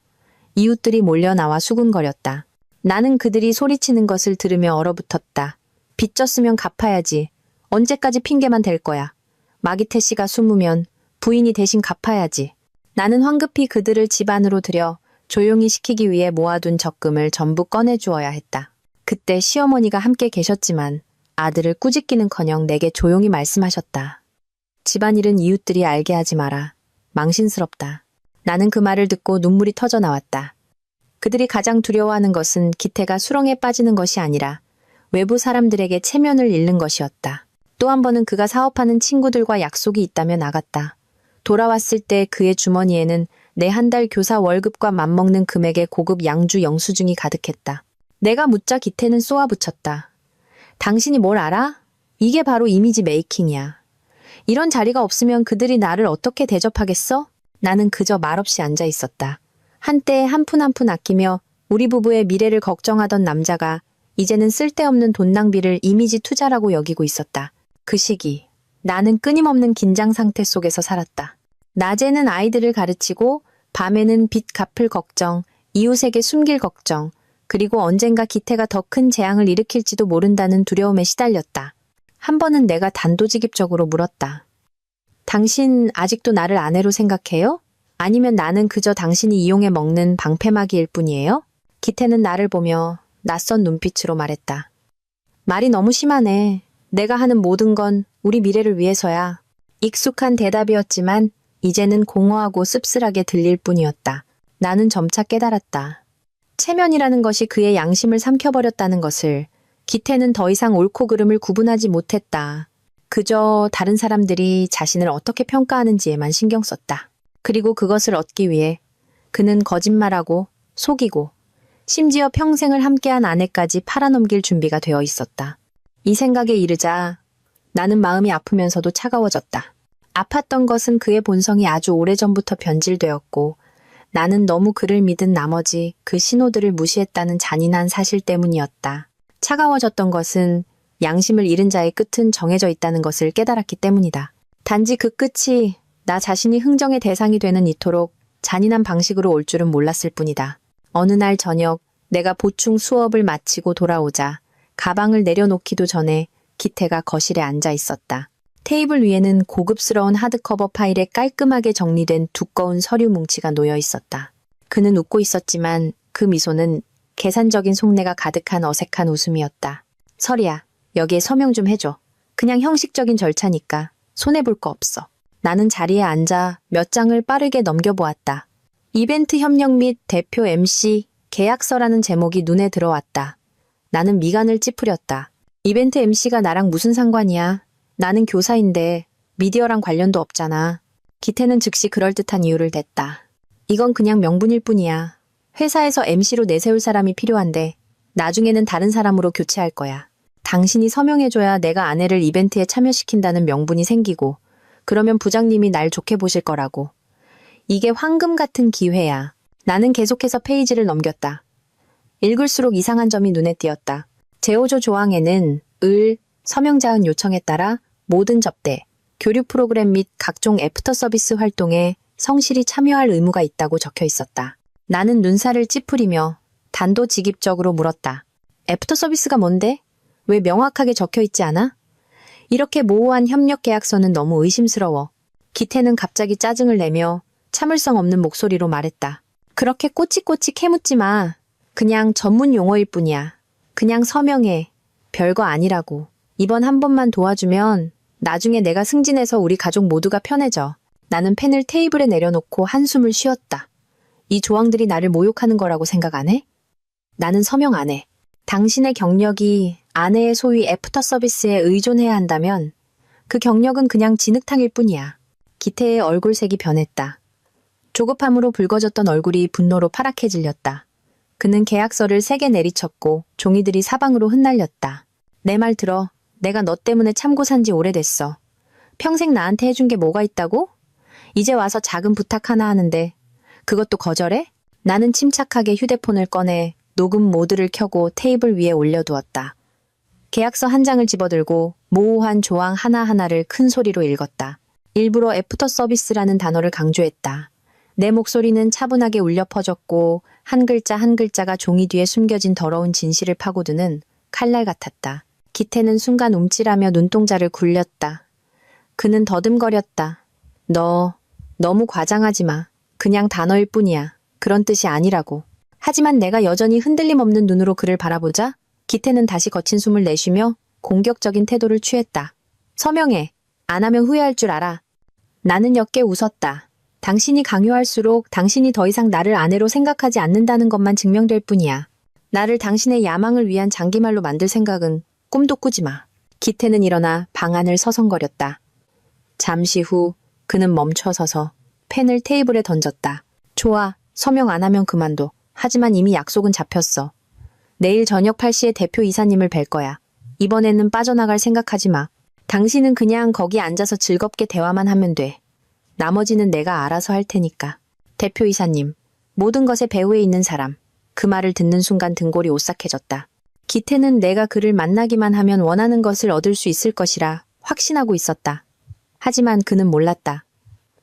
이웃들이 몰려 나와 수군거렸다. 나는 그들이 소리치는 것을 들으며 얼어붙었다. 빚졌으면 갚아야지. 언제까지 핑계만 댈 거야. 마기태 씨가 숨으면 부인이 대신 갚아야지. 나는 황급히 그들을 집 안으로 들여 조용히 시키기 위해 모아둔 적금을 전부 꺼내주어야 했다. 그때 시어머니가 함께 계셨지만 아들을 꾸짖기는커녕 내게 조용히 말씀하셨다. 집안일은 이웃들이 알게 하지 마라. 망신스럽다. 나는 그 말을 듣고 눈물이 터져 나왔다. 그들이 가장 두려워하는 것은 기태가 수렁에 빠지는 것이 아니라 외부 사람들에게 체면을 잃는 것이었다. 또 한 번은 그가 사업하는 친구들과 약속이 있다며 나갔다. 돌아왔을 때 그의 주머니에는 내 한 달 교사 월급과 맞먹는 금액의 고급 양주 영수증이 가득했다. 내가 묻자 기태는 쏘아붙였다. 당신이 뭘 알아? 이게 바로 이미지 메이킹이야. 이런 자리가 없으면 그들이 나를 어떻게 대접하겠어? 나는 그저 말없이 앉아 있었다. 한때 한 푼 한 푼 아끼며 우리 부부의 미래를 걱정하던 남자가 이제는 쓸데없는 돈 낭비를 이미지 투자라고 여기고 있었다. 그 시기, 나는 끊임없는 긴장 상태 속에서 살았다. 낮에는 아이들을 가르치고 밤에는 빚 갚을 걱정, 이웃에게 숨길 걱정, 그리고 언젠가 기태가 더 큰 재앙을 일으킬지도 모른다는 두려움에 시달렸다. 한 번은 내가 단도직입적으로 물었다. 당신 아직도 나를 아내로 생각해요? 아니면 나는 그저 당신이 이용해 먹는 방패막이일 뿐이에요? 기태는 나를 보며 낯선 눈빛으로 말했다. 말이 너무 심하네. 내가 하는 모든 건 우리 미래를 위해서야. 익숙한 대답이었지만 이제는 공허하고 씁쓸하게 들릴 뿐이었다. 나는 점차 깨달았다. 체면이라는 것이 그의 양심을 삼켜버렸다는 것을. 기태는 더 이상 옳고 그름을 구분하지 못했다. 그저 다른 사람들이 자신을 어떻게 평가하는지에만 신경 썼다. 그리고 그것을 얻기 위해 그는 거짓말하고 속이고 심지어 평생을 함께한 아내까지 팔아넘길 준비가 되어 있었다. 이 생각에 이르자 나는 마음이 아프면서도 차가워졌다. 아팠던 것은 그의 본성이 아주 오래전부터 변질되었고 나는 너무 그를 믿은 나머지 그 신호들을 무시했다는 잔인한 사실 때문이었다. 차가워졌던 것은 양심을 잃은 자의 끝은 정해져 있다는 것을 깨달았기 때문이다. 단지 그 끝이 나 자신이 흥정의 대상이 되는 이토록 잔인한 방식으로 올 줄은 몰랐을 뿐이다. 어느 날 저녁 내가 보충 수업을 마치고 돌아오자 가방을 내려놓기도 전에 기태가 거실에 앉아 있었다. 테이블 위에는 고급스러운 하드커버 파일에 깔끔하게 정리된 두꺼운 서류 뭉치가 놓여 있었다. 그는 웃고 있었지만 그 미소는 계산적인 속내가 가득한 어색한 웃음이었다. 설이야, 여기에 서명 좀 해줘. 그냥 형식적인 절차니까 손해볼 거 없어. 나는 자리에 앉아 몇 장을 빠르게 넘겨보았다. 이벤트 협력 및 대표 MC 계약서라는 제목이 눈에 들어왔다. 나는 미간을 찌푸렸다. 이벤트 MC가 나랑 무슨 상관이야? 나는 교사인데 미디어랑 관련도 없잖아. 기태는 즉시 그럴듯한 이유를 댔다. 이건 그냥 명분일 뿐이야. 회사에서 MC로 내세울 사람이 필요한데 나중에는 다른 사람으로 교체할 거야. 당신이 서명해줘야 내가 아내를 이벤트에 참여시킨다는 명분이 생기고 그러면 부장님이 날 좋게 보실 거라고. 이게 황금 같은 기회야. 나는 계속해서 페이지를 넘겼다. 읽을수록 이상한 점이 눈에 띄었다. 제5조 조항에는 서명자은 요청에 따라 모든 접대, 교류 프로그램 및 각종 애프터 서비스 활동에 성실히 참여할 의무가 있다고 적혀 있었다. 나는 눈살을 찌푸리며 단도직입적으로 물었다. 애프터 서비스가 뭔데? 왜 명확하게 적혀 있지 않아? 이렇게 모호한 협력 계약서는 너무 의심스러워. 기태는 갑자기 짜증을 내며 참을성 없는 목소리로 말했다. 그렇게 꼬치꼬치 캐묻지 마. 그냥 전문 용어일 뿐이야. 그냥 서명해. 별거 아니라고. 이번 한 번만 도와주면 나중에 내가 승진해서 우리 가족 모두가 편해져. 나는 펜을 테이블에 내려놓고 한숨을 쉬었다. 이 조항들이 나를 모욕하는 거라고 생각 안 해? 나는 서명 안 해. 당신의 경력이 아내의 소위 애프터 서비스에 의존해야 한다면 그 경력은 그냥 진흙탕일 뿐이야. 기태의 얼굴색이 변했다. 조급함으로 붉어졌던 얼굴이 분노로 파랗게 질렸다. 그는 계약서를 세게 내리쳤고 종이들이 사방으로 흩날렸다. 내 말 들어. 내가 너 때문에 참고 산 지 오래됐어. 평생 나한테 해준 게 뭐가 있다고? 이제 와서 작은 부탁 하나 하는데 그것도 거절해? 나는 침착하게 휴대폰을 꺼내 녹음 모드를 켜고 테이블 위에 올려두었다. 계약서 한 장을 집어들고 모호한 조항 하나하나를 큰 소리로 읽었다. 일부러 애프터 서비스라는 단어를 강조했다. 내 목소리는 차분하게 울려 퍼졌고 한 글자 한 글자가 종이 뒤에 숨겨진 더러운 진실을 파고드는 칼날 같았다. 기태는 순간 움찔하며 눈동자를 굴렸다. 그는 더듬거렸다. 너 너무 과장하지 마. 그냥 단어일 뿐이야. 그런 뜻이 아니라고. 하지만 내가 여전히 흔들림 없는 눈으로 그를 바라보자 기태는 다시 거친 숨을 내쉬며 공격적인 태도를 취했다. 서명해. 안 하면 후회할 줄 알아. 나는 옅게 웃었다. 당신이 강요할수록 당신이 더 이상 나를 아내로 생각하지 않는다는 것만 증명될 뿐이야. 나를 당신의 야망을 위한 장기말로 만들 생각은 꿈도 꾸지 마. 기태는 일어나 방 안을 서성거렸다. 잠시 후 그는 멈춰서서 펜을 테이블에 던졌다. 좋아. 서명 안 하면 그만둬. 하지만 이미 약속은 잡혔어. 내일 저녁 8시에 대표 이사님을 뵐 거야. 이번에는 빠져나갈 생각하지 마. 당신은 그냥 거기 앉아서 즐겁게 대화만 하면 돼. 나머지는 내가 알아서 할 테니까. 대표 이사님, 모든 것의 배후에 있는 사람. 그 말을 듣는 순간 등골이 오싹해졌다. 기태는 내가 그를 만나기만 하면 원하는 것을 얻을 수 있을 것이라 확신하고 있었다. 하지만 그는 몰랐다.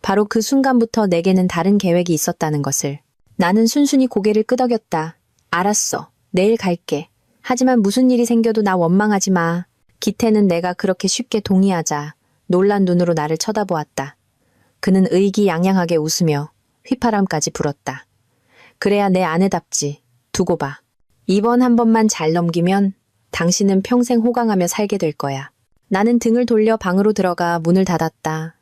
바로 그 순간부터 내게는 다른 계획이 있었다는 것을. 나는 순순히 고개를 끄덕였다. 알았어. 내일 갈게. 하지만 무슨 일이 생겨도 나 원망하지 마. 기태는 내가 그렇게 쉽게 동의하자 놀란 눈으로 나를 쳐다보았다. 그는 의기양양하게 웃으며 휘파람까지 불었다. 그래야 내 아내답지. 두고 봐. 이번 한 번만 잘 넘기면 당신은 평생 호강하며 살게 될 거야. 나는 등을 돌려 방으로 들어가 문을 닫았다.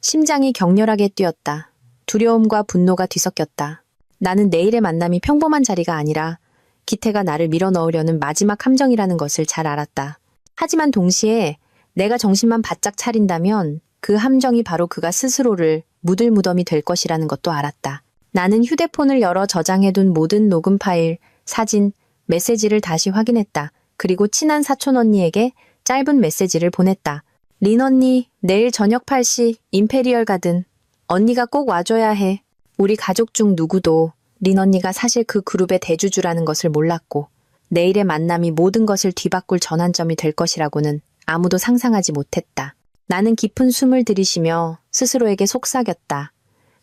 심장이 격렬하게 뛰었다. 두려움과 분노가 뒤섞였다. 나는 내일의 만남이 평범한 자리가 아니라 기태가 나를 밀어넣으려는 마지막 함정이라는 것을 잘 알았다. 하지만 동시에 내가 정신만 바짝 차린다면 그 함정이 바로 그가 스스로를 묻을 무덤이 될 것이라는 것도 알았다. 나는 휴대폰을 열어 저장해둔 모든 녹음 파일, 사진, 메시지를 다시 확인했다. 그리고 친한 사촌 언니에게 짧은 메시지를 보냈다. 린 언니, 내일 저녁 8시 임페리얼 가든. 언니가 꼭 와줘야 해. 우리 가족 중 누구도 린 언니가 사실 그 그룹의 대주주라는 것을 몰랐고 내일의 만남이 모든 것을 뒤바꿀 전환점이 될 것이라고는 아무도 상상하지 못했다. 나는 깊은 숨을 들이쉬며 스스로에게 속삭였다.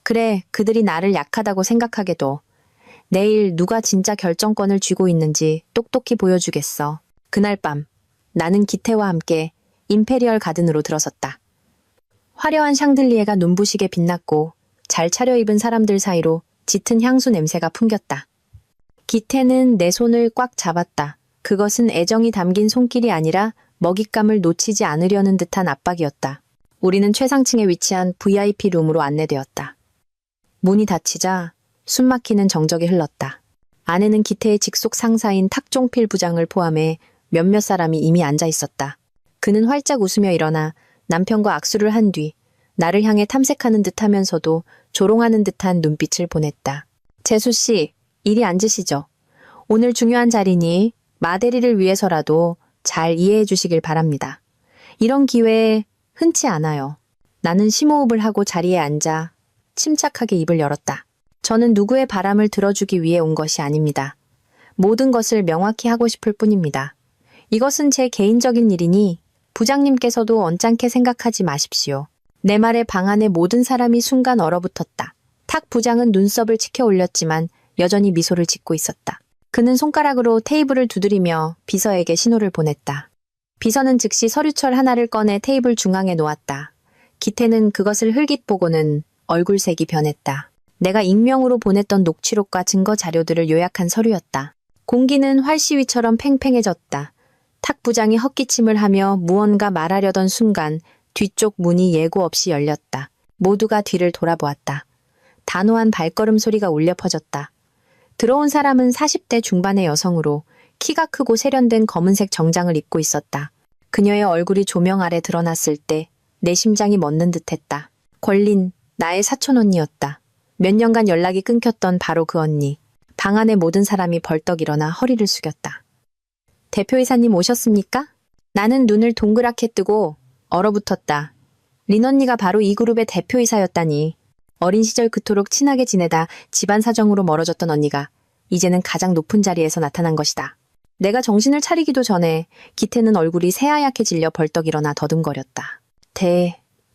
그래, 그들이 나를 약하다고 생각하게도 내일 누가 진짜 결정권을 쥐고 있는지 똑똑히 보여주겠어. 그날 밤 나는 기태와 함께 임페리얼 가든으로 들어섰다. 화려한 샹들리에가 눈부시게 빛났고 잘 차려입은 사람들 사이로 짙은 향수 냄새가 풍겼다. 기태는 내 손을 꽉 잡았다. 그것은 애정이 담긴 손길이 아니라 먹잇감을 놓치지 않으려는 듯한 압박이었다. 우리는 최상층에 위치한 VIP 룸으로 안내되었다. 문이 닫히자 숨막히는 정적이 흘렀다. 안에는 기태의 직속 상사인 탁종필 부장을 포함해 몇몇 사람이 이미 앉아 있었다. 그는 활짝 웃으며 일어나 남편과 악수를 한 뒤 나를 향해 탐색하는 듯하면서도 조롱하는 듯한 눈빛을 보냈다. 재수 씨, 이리 앉으시죠. 오늘 중요한 자리니 마대리를 위해서라도 잘 이해해 주시길 바랍니다. 이런 기회에 흔치 않아요. 나는 심호흡을 하고 자리에 앉아 침착하게 입을 열었다. 저는 누구의 바람을 들어주기 위해 온 것이 아닙니다. 모든 것을 명확히 하고 싶을 뿐입니다. 이것은 제 개인적인 일이니 부장님께서도 언짢게 생각하지 마십시오. 내 말에 방 안의 모든 사람이 순간 얼어붙었다. 탁 부장은 눈썹을 치켜 올렸지만 여전히 미소를 짓고 있었다. 그는 손가락으로 테이블을 두드리며 비서에게 신호를 보냈다. 비서는 즉시 서류철 하나를 꺼내 테이블 중앙에 놓았다. 기태는 그것을 흘깃 보고는 얼굴색이 변했다. 내가 익명으로 보냈던 녹취록과 증거 자료들을 요약한 서류였다. 공기는 활시위처럼 팽팽해졌다. 탁 부장이 헛기침을 하며 무언가 말하려던 순간 뒤쪽 문이 예고 없이 열렸다. 모두가 뒤를 돌아보았다. 단호한 발걸음 소리가 울려 퍼졌다. 들어온 사람은 40대 중반의 여성으로 키가 크고 세련된 검은색 정장을 입고 있었다. 그녀의 얼굴이 조명 아래 드러났을 때 내 심장이 멎는 듯했다. 권린, 나의 사촌 언니였다. 몇 년간 연락이 끊겼던 바로 그 언니. 방 안의 모든 사람이 벌떡 일어나 허리를 숙였다. 대표이사님 오셨습니까? 나는 눈을 동그랗게 뜨고 얼어붙었다. 린 언니가 바로 이 그룹의 대표이사였다니. 어린 시절 그토록 친하게 지내다 집안 사정으로 멀어졌던 언니가 이제는 가장 높은 자리에서 나타난 것이다. 내가 정신을 차리기도 전에 기태는 얼굴이 새하얗게 질려 벌떡 일어나 더듬거렸다.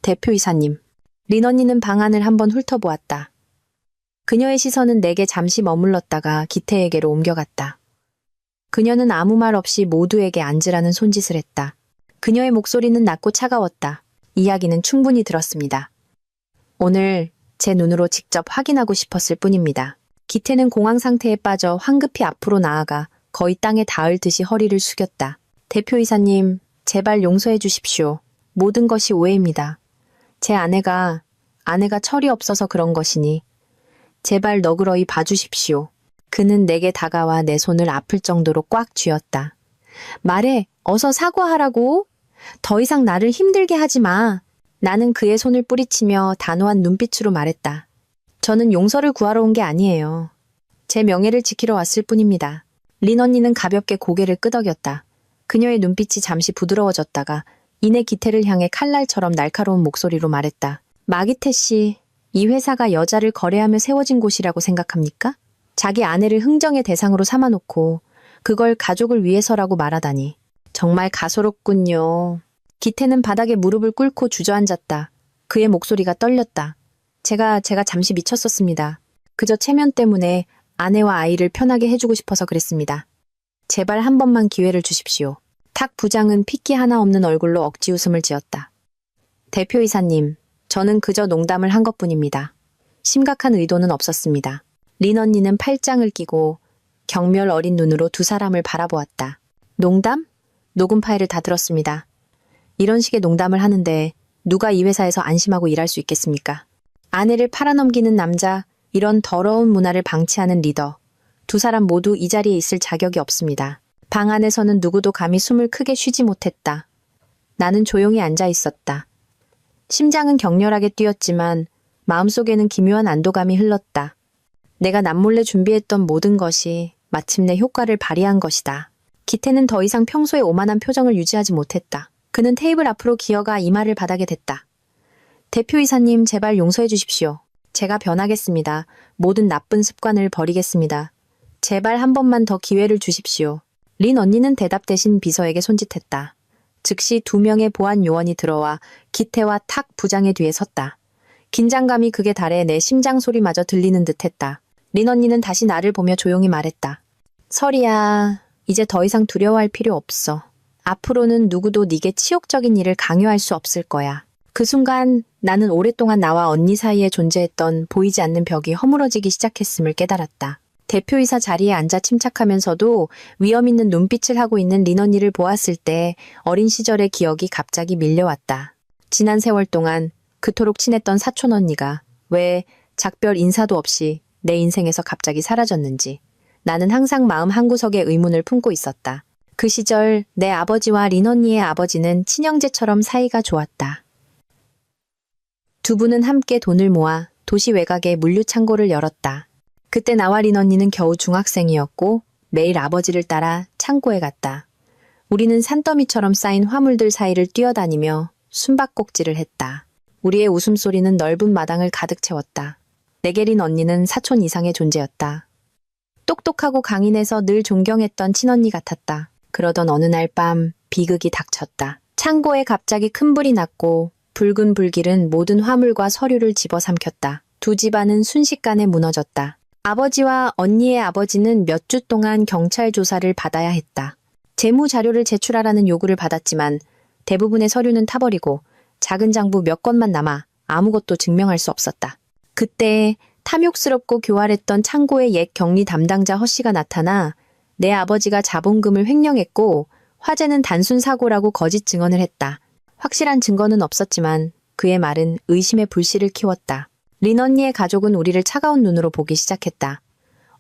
대표이사님. 린 언니는 방 안을 한번 훑어보았다. 그녀의 시선은 내게 잠시 머물렀다가 기태에게로 옮겨갔다. 그녀는 아무 말 없이 모두에게 앉으라는 손짓을 했다. 그녀의 목소리는 낮고 차가웠다. 이야기는 충분히 들었습니다. 오늘 제 눈으로 직접 확인하고 싶었을 뿐입니다. 기태는 공황 상태에 빠져 황급히 앞으로 나아가 거의 땅에 닿을 듯이 허리를 숙였다. 대표이사님, 제발 용서해 주십시오. 모든 것이 오해입니다. 제 아내가 철이 없어서 그런 것이니 제발 너그러이 봐주십시오. 그는 내게 다가와 내 손을 아플 정도로 꽉 쥐었다. 말해, 어서 사과하라고. 더 이상 나를 힘들게 하지 마. 나는 그의 손을 뿌리치며 단호한 눈빛으로 말했다. 저는 용서를 구하러 온 게 아니에요. 제 명예를 지키러 왔을 뿐입니다. 린 언니는 가볍게 고개를 끄덕였다. 그녀의 눈빛이 잠시 부드러워졌다가 이내 기태를 향해 칼날처럼 날카로운 목소리로 말했다. 마기태 씨, 이 회사가 여자를 거래하며 세워진 곳이라고 생각합니까? 자기 아내를 흥정의 대상으로 삼아놓고 그걸 가족을 위해서라고 말하다니. 정말 가소롭군요. 기태는 바닥에 무릎을 꿇고 주저앉았다. 그의 목소리가 떨렸다. 제가 잠시 미쳤었습니다. 그저 체면 때문에 아내와 아이를 편하게 해주고 싶어서 그랬습니다. 제발 한 번만 기회를 주십시오. 탁 부장은 핏기 하나 없는 얼굴로 억지 웃음을 지었다. 대표이사님, 저는 그저 농담을 한 것뿐입니다. 심각한 의도는 없었습니다. 린 언니는 팔짱을 끼고 경멸 어린 눈으로 두 사람을 바라보았다. 농담? 녹음 파일을 다 들었습니다. 이런 식의 농담을 하는데 누가 이 회사에서 안심하고 일할 수 있겠습니까? 아내를 팔아넘기는 남자, 이런 더러운 문화를 방치하는 리더. 두 사람 모두 이 자리에 있을 자격이 없습니다. 방 안에서는 누구도 감히 숨을 크게 쉬지 못했다. 나는 조용히 앉아 있었다. 심장은 격렬하게 뛰었지만 마음속에는 기묘한 안도감이 흘렀다. 내가 남몰래 준비했던 모든 것이 마침내 효과를 발휘한 것이다. 기태는 더 이상 평소의 오만한 표정을 유지하지 못했다. 그는 테이블 앞으로 기어가 이마를 바닥에 댔다. 대표이사님, 제발 용서해 주십시오. 제가 변하겠습니다. 모든 나쁜 습관을 버리겠습니다. 제발 한 번만 더 기회를 주십시오. 린 언니는 대답 대신 비서에게 손짓했다. 즉시 2명의 보안 요원이 들어와 기태와 탁 부장의 뒤에 섰다. 긴장감이 극에 달해 내 심장 소리마저 들리는 듯했다. 린 언니는 다시 나를 보며 조용히 말했다. 설이야, 이제 더 이상 두려워할 필요 없어. 앞으로는 누구도 네게 치욕적인 일을 강요할 수 없을 거야. 그 순간 나는 오랫동안 나와 언니 사이에 존재했던 보이지 않는 벽이 허물어지기 시작했음을 깨달았다. 대표이사 자리에 앉아 침착하면서도 위험 있는 눈빛을 하고 있는 린 언니를 보았을 때 어린 시절의 기억이 갑자기 밀려왔다. 지난 세월 동안 그토록 친했던 사촌 언니가 왜 작별 인사도 없이 내 인생에서 갑자기 사라졌는지 나는 항상 마음 한구석에 의문을 품고 있었다. 그 시절 내 아버지와 린 언니의 아버지는 친형제처럼 사이가 좋았다. 두 분은 함께 돈을 모아 도시 외곽에 물류창고를 열었다. 그때 나와 린 언니는 겨우 중학생이었고 매일 아버지를 따라 창고에 갔다. 우리는 산더미처럼 쌓인 화물들 사이를 뛰어다니며 숨바꼭질을 했다. 우리의 웃음소리는 넓은 마당을 가득 채웠다. 내게 린 언니는 사촌 이상의 존재였다. 똑똑하고 강인해서 늘 존경했던 친언니 같았다. 그러던 어느 날 밤 비극이 닥쳤다. 창고에 갑자기 큰 불이 났고 붉은 불길은 모든 화물과 서류를 집어삼켰다. 두 집안은 순식간에 무너졌다. 아버지와 언니의 아버지는 몇 주 동안 경찰 조사를 받아야 했다. 재무 자료를 제출하라는 요구를 받았지만 대부분의 서류는 타버리고 작은 장부 몇 건만 남아 아무것도 증명할 수 없었다. 그때 탐욕스럽고 교활했던 창고의 옛 격리 담당자 허 씨가 나타나 내 아버지가 자본금을 횡령했고 화재는 단순 사고라고 거짓 증언을 했다. 확실한 증거는 없었지만 그의 말은 의심의 불씨를 키웠다. 린 언니의 가족은 우리를 차가운 눈으로 보기 시작했다.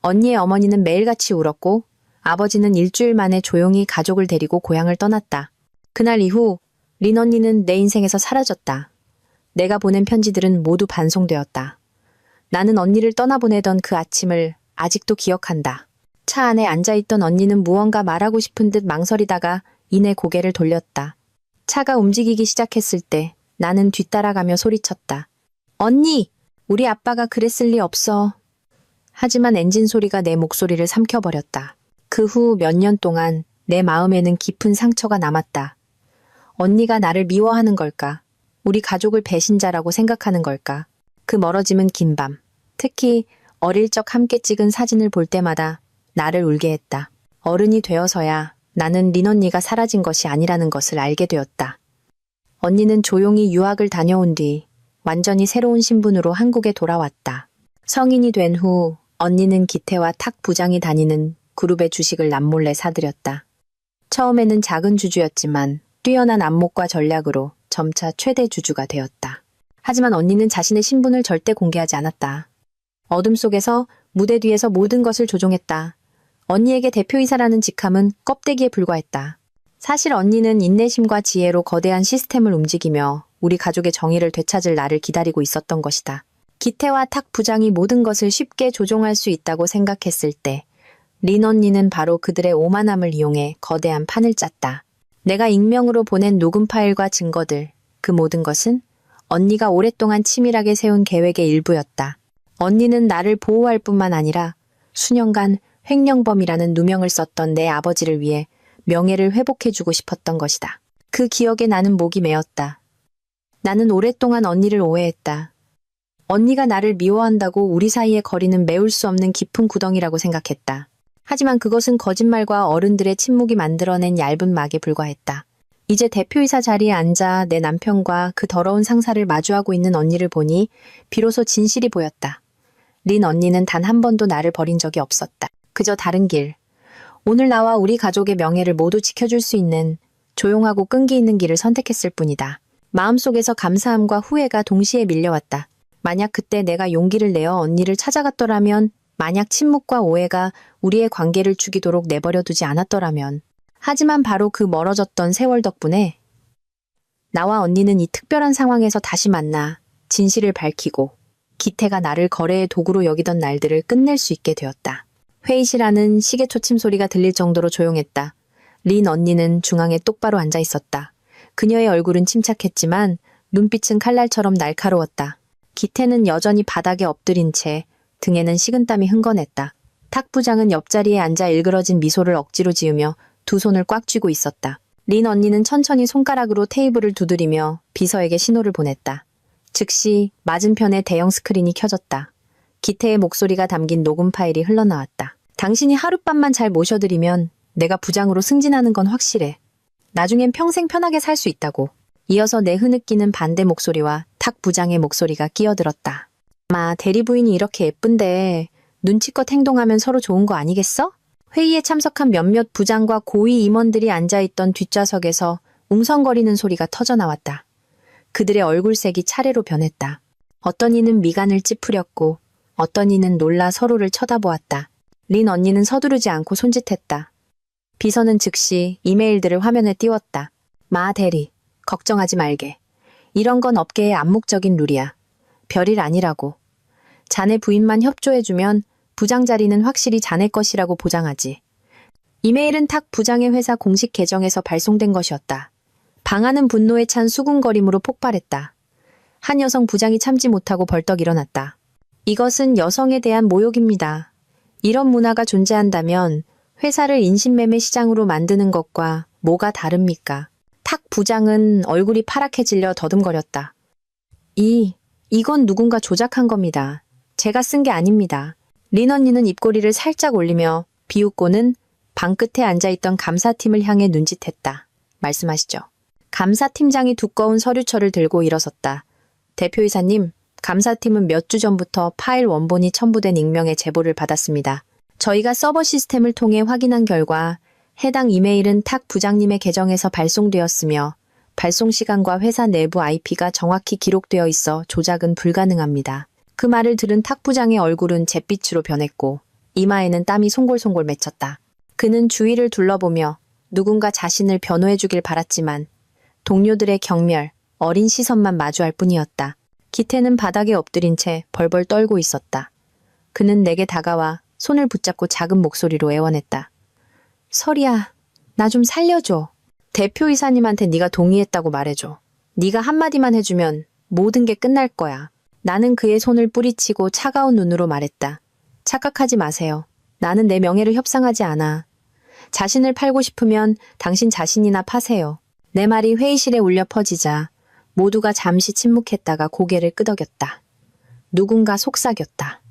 언니의 어머니는 매일같이 울었고 아버지는 일주일 만에 조용히 가족을 데리고 고향을 떠났다. 그날 이후 린 언니는 내 인생에서 사라졌다. 내가 보낸 편지들은 모두 반송되었다. 나는 언니를 떠나보내던 그 아침을 아직도 기억한다. 차 안에 앉아있던 언니는 무언가 말하고 싶은 듯 망설이다가 이내 고개를 돌렸다. 차가 움직이기 시작했을 때 나는 뒤따라가며 소리쳤다. 언니! 우리 아빠가 그랬을 리 없어. 하지만 엔진 소리가 내 목소리를 삼켜버렸다. 그 후 몇 년 동안 내 마음에는 깊은 상처가 남았다. 언니가 나를 미워하는 걸까? 우리 가족을 배신자라고 생각하는 걸까? 그 멀어짐은 긴 밤. 특히 어릴 적 함께 찍은 사진을 볼 때마다 나를 울게 했다. 어른이 되어서야 나는 린 언니가 사라진 것이 아니라는 것을 알게 되었다. 언니는 조용히 유학을 다녀온 뒤 완전히 새로운 신분으로 한국에 돌아왔다. 성인이 된 후 언니는 기태와 탁 부장이 다니는 그룹의 주식을 남몰래 사들였다. 처음에는 작은 주주였지만 뛰어난 안목과 전략으로 점차 최대 주주가 되었다. 하지만 언니는 자신의 신분을 절대 공개하지 않았다. 어둠 속에서 무대 뒤에서 모든 것을 조종했다. 언니에게 대표이사라는 직함은 껍데기에 불과했다. 사실 언니는 인내심과 지혜로 거대한 시스템을 움직이며 우리 가족의 정의를 되찾을 나를 기다리고 있었던 것이다. 기태와 탁 부장이 모든 것을 쉽게 조종할 수 있다고 생각했을 때 린 언니는 바로 그들의 오만함을 이용해 거대한 판을 짰다. 내가 익명으로 보낸 녹음 파일과 증거들, 그 모든 것은 언니가 오랫동안 치밀하게 세운 계획의 일부였다. 언니는 나를 보호할 뿐만 아니라 수년간 횡령범이라는 누명을 썼던 내 아버지를 위해 명예를 회복해주고 싶었던 것이다. 그 기억에 나는 목이 메었다. 나는 오랫동안 언니를 오해했다. 언니가 나를 미워한다고 우리 사이의 거리는 메울 수 없는 깊은 구덩이라고 생각했다. 하지만 그것은 거짓말과 어른들의 침묵이 만들어낸 얇은 막에 불과했다. 이제 대표이사 자리에 앉아 내 남편과 그 더러운 상사를 마주하고 있는 언니를 보니 비로소 진실이 보였다. 린 언니는 단 한 번도 나를 버린 적이 없었다. 그저 다른 길. 오늘 나와 우리 가족의 명예를 모두 지켜줄 수 있는 조용하고 끈기 있는 길을 선택했을 뿐이다. 마음속에서 감사함과 후회가 동시에 밀려왔다. 만약 그때 내가 용기를 내어 언니를 찾아갔더라면, 만약 침묵과 오해가 우리의 관계를 죽이도록 내버려두지 않았더라면. 하지만 바로 그 멀어졌던 세월 덕분에 나와 언니는 이 특별한 상황에서 다시 만나 진실을 밝히고 기태가 나를 거래의 도구로 여기던 날들을 끝낼 수 있게 되었다. 회의실 안은 시계 초침 소리가 들릴 정도로 조용했다. 린 언니는 중앙에 똑바로 앉아 있었다. 그녀의 얼굴은 침착했지만 눈빛은 칼날처럼 날카로웠다. 기태는 여전히 바닥에 엎드린 채 등에는 식은땀이 흥건했다. 탁 부장은 옆자리에 앉아 일그러진 미소를 억지로 지으며 두 손을 꽉 쥐고 있었다. 린 언니는 천천히 손가락으로 테이블을 두드리며 비서에게 신호를 보냈다. 즉시 맞은편에 대형 스크린이 켜졌다. 기태의 목소리가 담긴 녹음 파일이 흘러나왔다. 당신이 하룻밤만 잘 모셔드리면 내가 부장으로 승진하는 건 확실해. 나중엔 평생 편하게 살 수 있다고. 이어서 내 흐느끼는 반대 목소리와 탁 부장의 목소리가 끼어들었다. 아마 대리 부인이 이렇게 예쁜데 눈치껏 행동하면 서로 좋은 거 아니겠어? 회의에 참석한 몇몇 부장과 고위 임원들이 앉아있던 뒷좌석에서 웅성거리는 소리가 터져나왔다. 그들의 얼굴색이 차례로 변했다. 어떤 이는 미간을 찌푸렸고 어떤 이는 놀라 서로를 쳐다보았다. 린 언니는 서두르지 않고 손짓했다. 비서는 즉시 이메일들을 화면에 띄웠다. 마 대리, 걱정하지 말게. 이런 건 업계의 암묵적인 룰이야. 별일 아니라고. 자네 부인만 협조해주면 부장 자리는 확실히 자네 것이라고 보장하지. 이메일은 탁 부장의 회사 공식 계정에서 발송된 것이었다. 방안은 분노에 찬 수군거림으로 폭발했다. 한 여성 부장이 참지 못하고 벌떡 일어났다. 이것은 여성에 대한 모욕입니다. 이런 문화가 존재한다면 회사를 인신매매 시장으로 만드는 것과 뭐가 다릅니까? 탁 부장은 얼굴이 파랗게 질려 더듬거렸다. 이건 누군가 조작한 겁니다. 제가 쓴 게 아닙니다. 린 언니는 입꼬리를 살짝 올리며 비웃고는 방 끝에 앉아있던 감사팀을 향해 눈짓했다. 말씀하시죠. 감사팀장이 두꺼운 서류철을 들고 일어섰다. 대표이사님, 감사팀은 몇 주 전부터 파일 원본이 첨부된 익명의 제보를 받았습니다. 저희가 서버 시스템을 통해 확인한 결과 해당 이메일은 탁 부장님의 계정에서 발송되었으며 발송 시간과 회사 내부 IP가 정확히 기록되어 있어 조작은 불가능합니다. 그 말을 들은 탁 부장의 얼굴은 잿빛으로 변했고 이마에는 땀이 송골송골 맺혔다. 그는 주위를 둘러보며 누군가 자신을 변호해주길 바랐지만 동료들의 경멸, 어린 시선만 마주할 뿐이었다. 기태는 바닥에 엎드린 채 벌벌 떨고 있었다. 그는 내게 다가와 손을 붙잡고 작은 목소리로 애원했다. 설이야, 나 좀 살려줘. 대표이사님한테 네가 동의했다고 말해줘. 네가 한마디만 해주면 모든 게 끝날 거야. 나는 그의 손을 뿌리치고 차가운 눈으로 말했다. 착각하지 마세요. 나는 내 명예를 협상하지 않아. 자신을 팔고 싶으면 당신 자신이나 파세요. 내 말이 회의실에 울려 퍼지자 모두가 잠시 침묵했다가 고개를 끄덕였다. 누군가 속삭였다.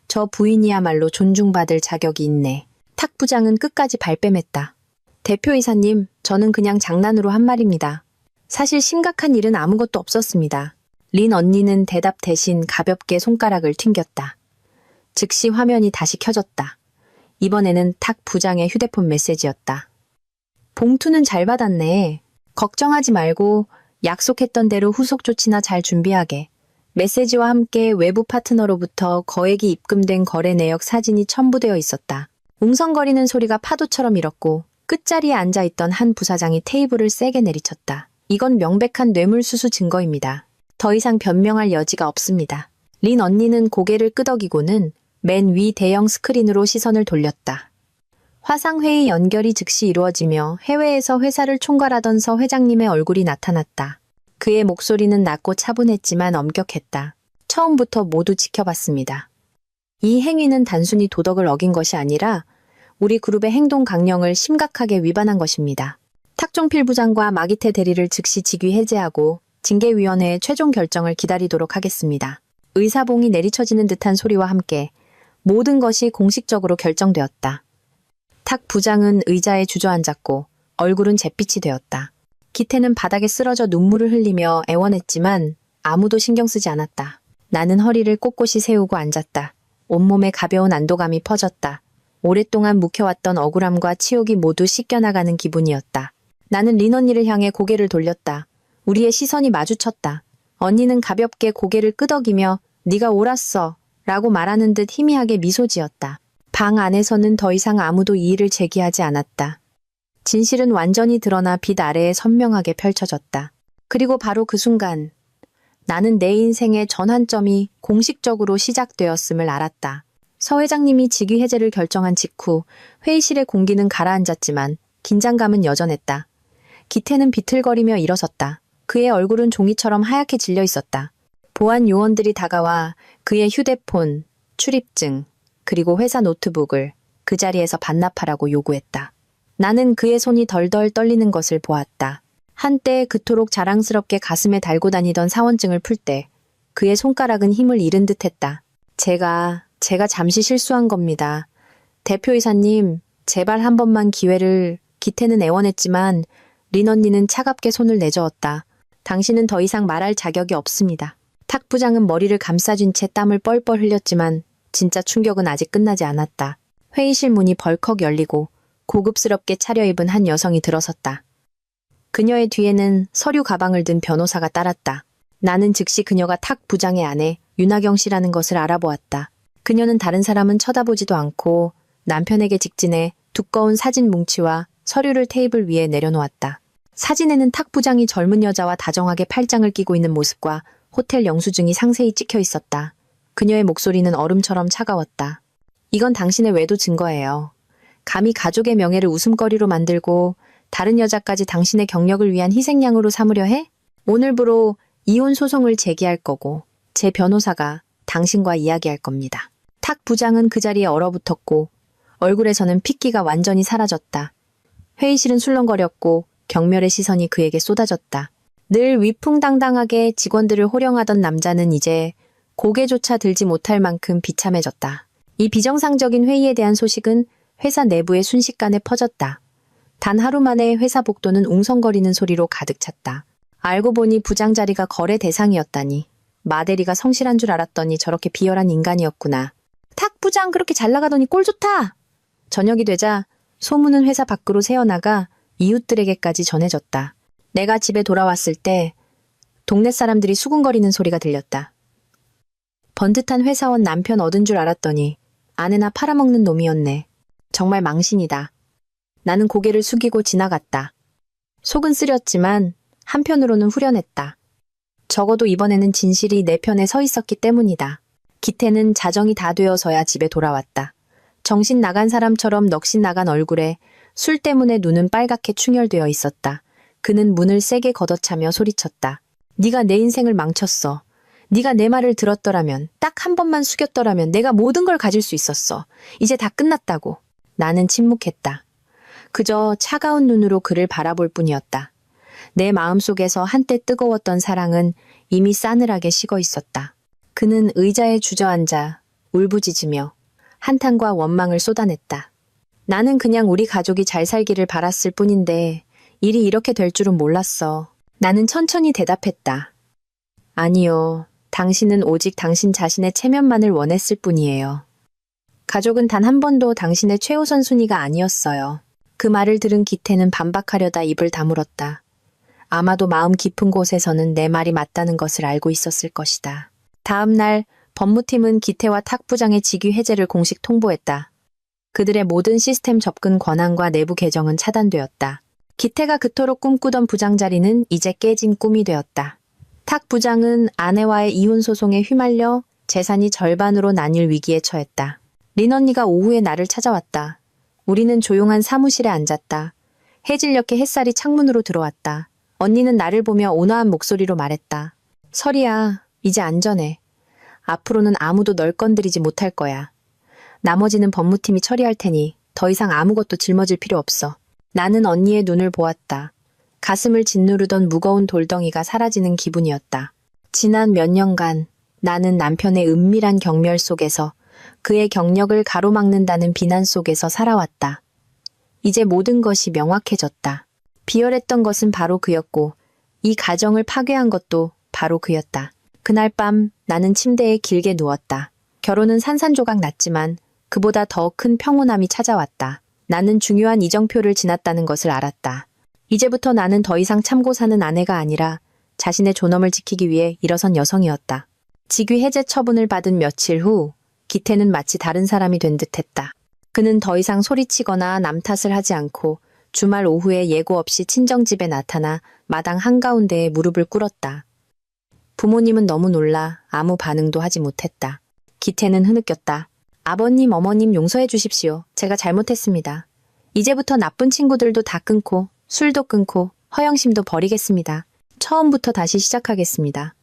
저 부인이야말로 존중받을 자격이 있네. 탁 부장은 끝까지 발뺌했다. 대표이사님, 저는 그냥 장난으로 한 말입니다. 사실 심각한 일은 아무것도 없었습니다. 린 언니는 대답 대신 가볍게 손가락을 튕겼다. 즉시 화면이 다시 켜졌다. 이번에는 탁 부장의 휴대폰 메시지였다. 봉투는 잘 받았네. 걱정하지 말고 약속했던 대로 후속 조치나 잘 준비하게. 메시지와 함께 외부 파트너로부터 거액이 입금된 거래 내역 사진이 첨부되어 있었다. 웅성거리는 소리가 파도처럼 일었고 끝자리에 앉아있던 한 부사장이 테이블을 세게 내리쳤다. 이건 명백한 뇌물수수 증거입니다. 더 이상 변명할 여지가 없습니다. 린 언니는 고개를 끄덕이고는 맨 위 대형 스크린으로 시선을 돌렸다. 화상회의 연결이 즉시 이루어지며 해외에서 회사를 총괄하던 서 회장님의 얼굴이 나타났다. 그의 목소리는 낮고 차분했지만 엄격했다. 처음부터 모두 지켜봤습니다. 이 행위는 단순히 도덕을 어긴 것이 아니라 우리 그룹의 행동 강령을 심각하게 위반한 것입니다. 탁종필 부장과 마기태 대리를 즉시 직위 해제하고 징계위원회의 최종 결정을 기다리도록 하겠습니다. 의사봉이 내리쳐지는 듯한 소리와 함께 모든 것이 공식적으로 결정되었다. 탁 부장은 의자에 주저앉았고 얼굴은 잿빛이 되었다. 기태는 바닥에 쓰러져 눈물을 흘리며 애원했지만 아무도 신경 쓰지 않았다. 나는 허리를 꼿꼿이 세우고 앉았다. 온몸에 가벼운 안도감이 퍼졌다. 오랫동안 묵혀왔던 억울함과 치욕이 모두 씻겨나가는 기분이었다. 나는 린 언니를 향해 고개를 돌렸다. 우리의 시선이 마주쳤다. 언니는 가볍게 고개를 끄덕이며 네가 옳았어 라고 말하는 듯 희미하게 미소 지었다. 방 안에서는 더 이상 아무도 이의를 제기하지 않았다. 진실은 완전히 드러나 빛 아래에 선명하게 펼쳐졌다. 그리고 바로 그 순간 나는 내 인생의 전환점이 공식적으로 시작되었음을 알았다. 서 회장님이 직위 해제를 결정한 직후 회의실의 공기는 가라앉았지만 긴장감은 여전했다. 기태는 비틀거리며 일어섰다. 그의 얼굴은 종이처럼 하얗게 질려 있었다. 보안 요원들이 다가와 그의 휴대폰, 출입증, 그리고 회사 노트북을 그 자리에서 반납하라고 요구했다. 나는 그의 손이 덜덜 떨리는 것을 보았다. 한때 그토록 자랑스럽게 가슴에 달고 다니던 사원증을 풀 때 그의 손가락은 힘을 잃은 듯했다. 제가 잠시 실수한 겁니다. 대표이사님, 제발 한 번만 기회를... 기태는 애원했지만 린 언니는 차갑게 손을 내저었다. 당신은 더 이상 말할 자격이 없습니다. 탁 부장은 머리를 감싸쥔 채 땀을 뻘뻘 흘렸지만 진짜 충격은 아직 끝나지 않았다. 회의실 문이 벌컥 열리고 고급스럽게 차려입은 한 여성이 들어섰다. 그녀의 뒤에는 서류 가방을 든 변호사가 따랐다. 나는 즉시 그녀가 탁 부장의 아내 윤하경 씨라는 것을 알아보았다. 그녀는 다른 사람은 쳐다보지도 않고 남편에게 직진해 두꺼운 사진 뭉치와 서류를 테이블 위에 내려놓았다. 사진에는 탁 부장이 젊은 여자와 다정하게 팔짱을 끼고 있는 모습과 호텔 영수증이 상세히 찍혀 있었다. 그녀의 목소리는 얼음처럼 차가웠다. 이건 당신의 외도 증거예요. 감히 가족의 명예를 웃음거리로 만들고 다른 여자까지 당신의 경력을 위한 희생양으로 삼으려 해? 오늘부로 이혼 소송을 제기할 거고 제 변호사가 당신과 이야기할 겁니다. 탁 부장은 그 자리에 얼어붙었고 얼굴에서는 핏기가 완전히 사라졌다. 회의실은 술렁거렸고 경멸의 시선이 그에게 쏟아졌다. 늘 위풍당당하게 직원들을 호령하던 남자는 이제 고개조차 들지 못할 만큼 비참해졌다. 이 비정상적인 회의에 대한 소식은 회사 내부에 순식간에 퍼졌다. 단 하루 만에 회사 복도는 웅성거리는 소리로 가득 찼다. 알고 보니 부장 자리가 거래 대상이었다니. 마대리가 성실한 줄 알았더니 저렇게 비열한 인간이었구나. 탁 부장 그렇게 잘 나가더니 꼴 좋다. 저녁이 되자 소문은 회사 밖으로 새어나가 이웃들에게까지 전해졌다. 내가 집에 돌아왔을 때 동네 사람들이 수군거리는 소리가 들렸다. 번듯한 회사원 남편 얻은 줄 알았더니 아내나 팔아먹는 놈이었네. 정말 망신이다. 나는 고개를 숙이고 지나갔다. 속은 쓰렸지만 한편으로는 후련했다. 적어도 이번에는 진실이 내 편에 서 있었기 때문이다. 기태는 자정이 다 되어서야 집에 돌아왔다. 정신 나간 사람처럼 넋이 나간 얼굴에 술 때문에 눈은 빨갛게 충혈되어 있었다. 그는 문을 세게 걷어차며 소리쳤다. 네가 내 인생을 망쳤어. 네가 내 말을 들었더라면, 딱 한 번만 숙였더라면 내가 모든 걸 가질 수 있었어. 이제 다 끝났다고. 나는 침묵했다. 그저 차가운 눈으로 그를 바라볼 뿐이었다. 내 마음속에서 한때 뜨거웠던 사랑은 이미 싸늘하게 식어 있었다. 그는 의자에 주저앉아 울부짖으며 한탄과 원망을 쏟아냈다. 나는 그냥 우리 가족이 잘 살기를 바랐을 뿐인데 일이 이렇게 될 줄은 몰랐어. 나는 천천히 대답했다. 아니요. 당신은 오직 당신 자신의 체면만을 원했을 뿐이에요. 가족은 단 한 번도 당신의 최우선 순위가 아니었어요. 그 말을 들은 기태는 반박하려다 입을 다물었다. 아마도 마음 깊은 곳에서는 내 말이 맞다는 것을 알고 있었을 것이다. 다음 날 법무팀은 기태와 탁 부장의 직위 해제를 공식 통보했다. 그들의 모든 시스템 접근 권한과 내부 계정은 차단되었다. 기태가 그토록 꿈꾸던 부장 자리는 이제 깨진 꿈이 되었다. 탁 부장은 아내와의 이혼 소송에 휘말려 재산이 절반으로 나뉠 위기에 처했다. 린 언니가 오후에 나를 찾아왔다. 우리는 조용한 사무실에 앉았다. 해질녘에 햇살이 창문으로 들어왔다. 언니는 나를 보며 온화한 목소리로 말했다. 설이야, 이제 안전해. 앞으로는 아무도 널 건드리지 못할 거야. 나머지는 법무팀이 처리할 테니 더 이상 아무것도 짊어질 필요 없어. 나는 언니의 눈을 보았다. 가슴을 짓누르던 무거운 돌덩이가 사라지는 기분이었다. 지난 몇 년간 나는 남편의 은밀한 경멸 속에서 그의 경력을 가로막는다는 비난 속에서 살아왔다. 이제 모든 것이 명확해졌다. 비열했던 것은 바로 그였고 이 가정을 파괴한 것도 바로 그였다. 그날 밤 나는 침대에 길게 누웠다. 결혼은 산산조각 났지만 그보다 더 큰 평온함이 찾아왔다. 나는 중요한 이정표를 지났다는 것을 알았다. 이제부터 나는 더 이상 참고 사는 아내가 아니라 자신의 존엄을 지키기 위해 일어선 여성이었다. 직위 해제 처분을 받은 며칠 후 기태는 마치 다른 사람이 된 듯했다. 그는 더 이상 소리치거나 남 탓을 하지 않고 주말 오후에 예고 없이 친정집에 나타나 마당 한가운데에 무릎을 꿇었다. 부모님은 너무 놀라 아무 반응도 하지 못했다. 기태는 흐느꼈다. 아버님, 어머님 용서해 주십시오. 제가 잘못했습니다. 이제부터 나쁜 친구들도 다 끊고 술도 끊고 허영심도 버리겠습니다. 처음부터 다시 시작하겠습니다.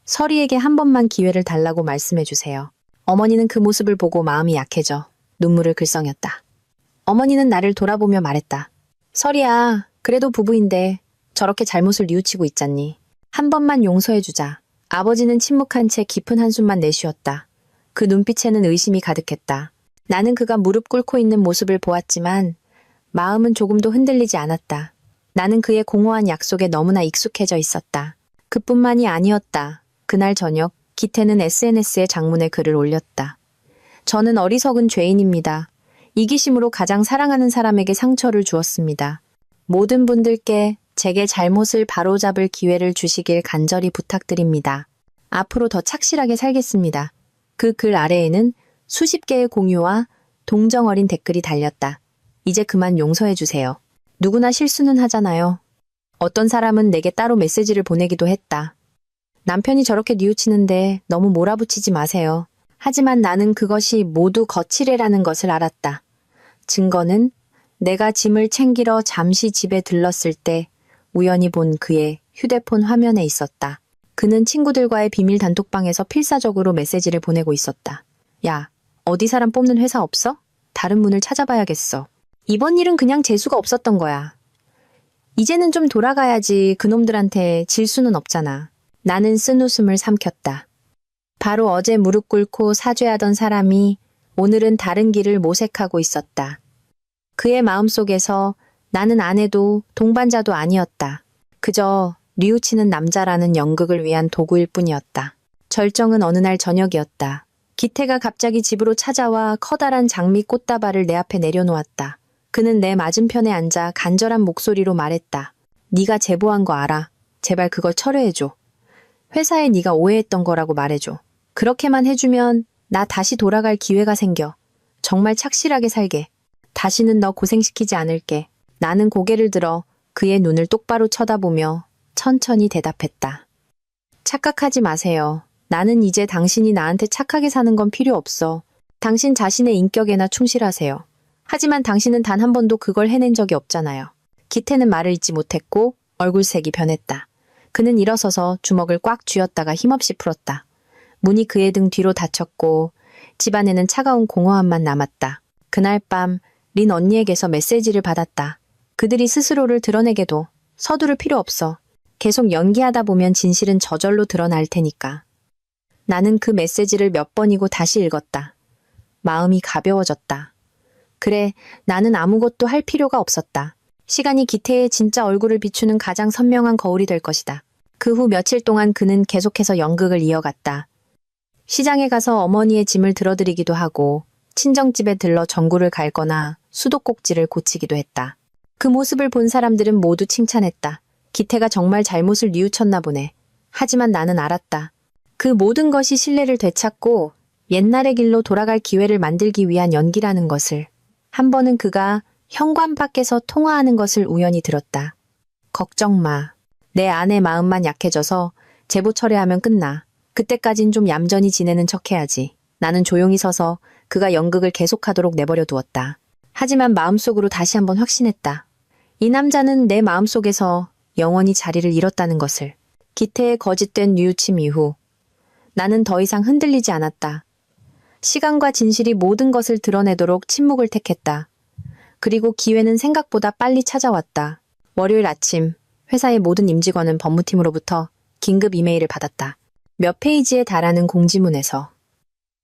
설이에게 한 번만 기회를 달라고 말씀해 주세요. 어머니는 그 모습을 보고 마음이 약해져 눈물을 글썽였다. 어머니는 나를 돌아보며 말했다. 설이야, 그래도 부부인데 저렇게 잘못을 뉘우치고 있잖니. 한 번만 용서해 주자. 아버지는 침묵한 채 깊은 한숨만 내쉬었다. 그 눈빛에는 의심이 가득했다. 나는 그가 무릎 꿇고 있는 모습을 보았지만 마음은 조금도 흔들리지 않았다. 나는 그의 공허한 약속에 너무나 익숙해져 있었다. 그뿐만이 아니었다. 그날 저녁 기태는 SNS에 장문의 글을 올렸다. 저는 어리석은 죄인입니다. 이기심으로 가장 사랑하는 사람에게 상처를 주었습니다. 모든 분들께 제게 잘못을 바로잡을 기회를 주시길 간절히 부탁드립니다. 앞으로 더 착실하게 살겠습니다. 그 글 아래에는 수십 개의 공유와 동정 어린 댓글이 달렸다. 이제 그만 용서해 주세요. 누구나 실수는 하잖아요. 어떤 사람은 내게 따로 메시지를 보내기도 했다. 남편이 저렇게 뉘우치는데 너무 몰아붙이지 마세요. 하지만 나는 그것이 모두 거칠애라는 것을 알았다. 증거는 내가 짐을 챙기러 잠시 집에 들렀을 때 우연히 본 그의 휴대폰 화면에 있었다. 그는 친구들과의 비밀 단톡방에서 필사적으로 메시지를 보내고 있었다. 야, 어디 사람 뽑는 회사 없어? 다른 문을 찾아봐야겠어. 이번 일은 그냥 재수가 없었던 거야. 이제는 좀 돌아가야지. 그놈들한테 질 수는 없잖아. 나는 쓴웃음을 삼켰다. 바로 어제 무릎 꿇고 사죄하던 사람이 오늘은 다른 길을 모색하고 있었다. 그의 마음속에서 나는 아내도 동반자도 아니었다. 그저 뉘우치는 남자라는 연극을 위한 도구일 뿐이었다. 절정은 어느 날 저녁이었다. 기태가 갑자기 집으로 찾아와 커다란 장미 꽃다발을 내 앞에 내려놓았다. 그는 내 맞은편에 앉아 간절한 목소리로 말했다. 네가 제보한 거 알아. 제발 그걸 철회해줘. 회사에 네가 오해했던 거라고 말해줘. 그렇게만 해주면 나 다시 돌아갈 기회가 생겨. 정말 착실하게 살게. 다시는 너 고생시키지 않을게. 나는 고개를 들어 그의 눈을 똑바로 쳐다보며 천천히 대답했다. 착각하지 마세요. 나는 이제 당신이 나한테 착하게 사는 건 필요 없어. 당신 자신의 인격에나 충실하세요. 하지만 당신은 단 한 번도 그걸 해낸 적이 없잖아요. 기태는 말을 잇지 못했고 얼굴색이 변했다. 그는 일어서서 주먹을 꽉 쥐었다가 힘없이 풀었다. 문이 그의 등 뒤로 닫혔고 집안에는 차가운 공허함만 남았다. 그날 밤 린 언니에게서 메시지를 받았다. 그들이 스스로를 드러내게도 서두를 필요 없어. 계속 연기하다 보면 진실은 저절로 드러날 테니까. 나는 그 메시지를 몇 번이고 다시 읽었다. 마음이 가벼워졌다. 그래, 나는 아무것도 할 필요가 없었다. 시간이 기태의 진짜 얼굴을 비추는 가장 선명한 거울이 될 것이다. 그 후 며칠 동안 그는 계속해서 연극을 이어갔다. 시장에 가서 어머니의 짐을 들어드리기도 하고 친정집에 들러 전구를 갈거나 수도꼭지를 고치기도 했다. 그 모습을 본 사람들은 모두 칭찬했다. 기태가 정말 잘못을 뉘우쳤나 보네. 하지만 나는 알았다. 그 모든 것이 신뢰를 되찾고 옛날의 길로 돌아갈 기회를 만들기 위한 연기라는 것을. 한 번은 그가 현관 밖에서 통화하는 것을 우연히 들었다. 걱정 마. 내 아내 마음만 약해져서 제보 철회하면 끝나. 그때까진 좀 얌전히 지내는 척해야지. 나는 조용히 서서 그가 연극을 계속하도록 내버려 두었다. 하지만 마음속으로 다시 한번 확신했다. 이 남자는 내 마음속에서 영원히 자리를 잃었다는 것을. 기태의 거짓된 뉘우침 이후 나는 더 이상 흔들리지 않았다. 시간과 진실이 모든 것을 드러내도록 침묵을 택했다. 그리고 기회는 생각보다 빨리 찾아왔다. 월요일 아침 회사의 모든 임직원은 법무팀으로부터 긴급 이메일을 받았다. 몇 페이지에 달하는 공지문에서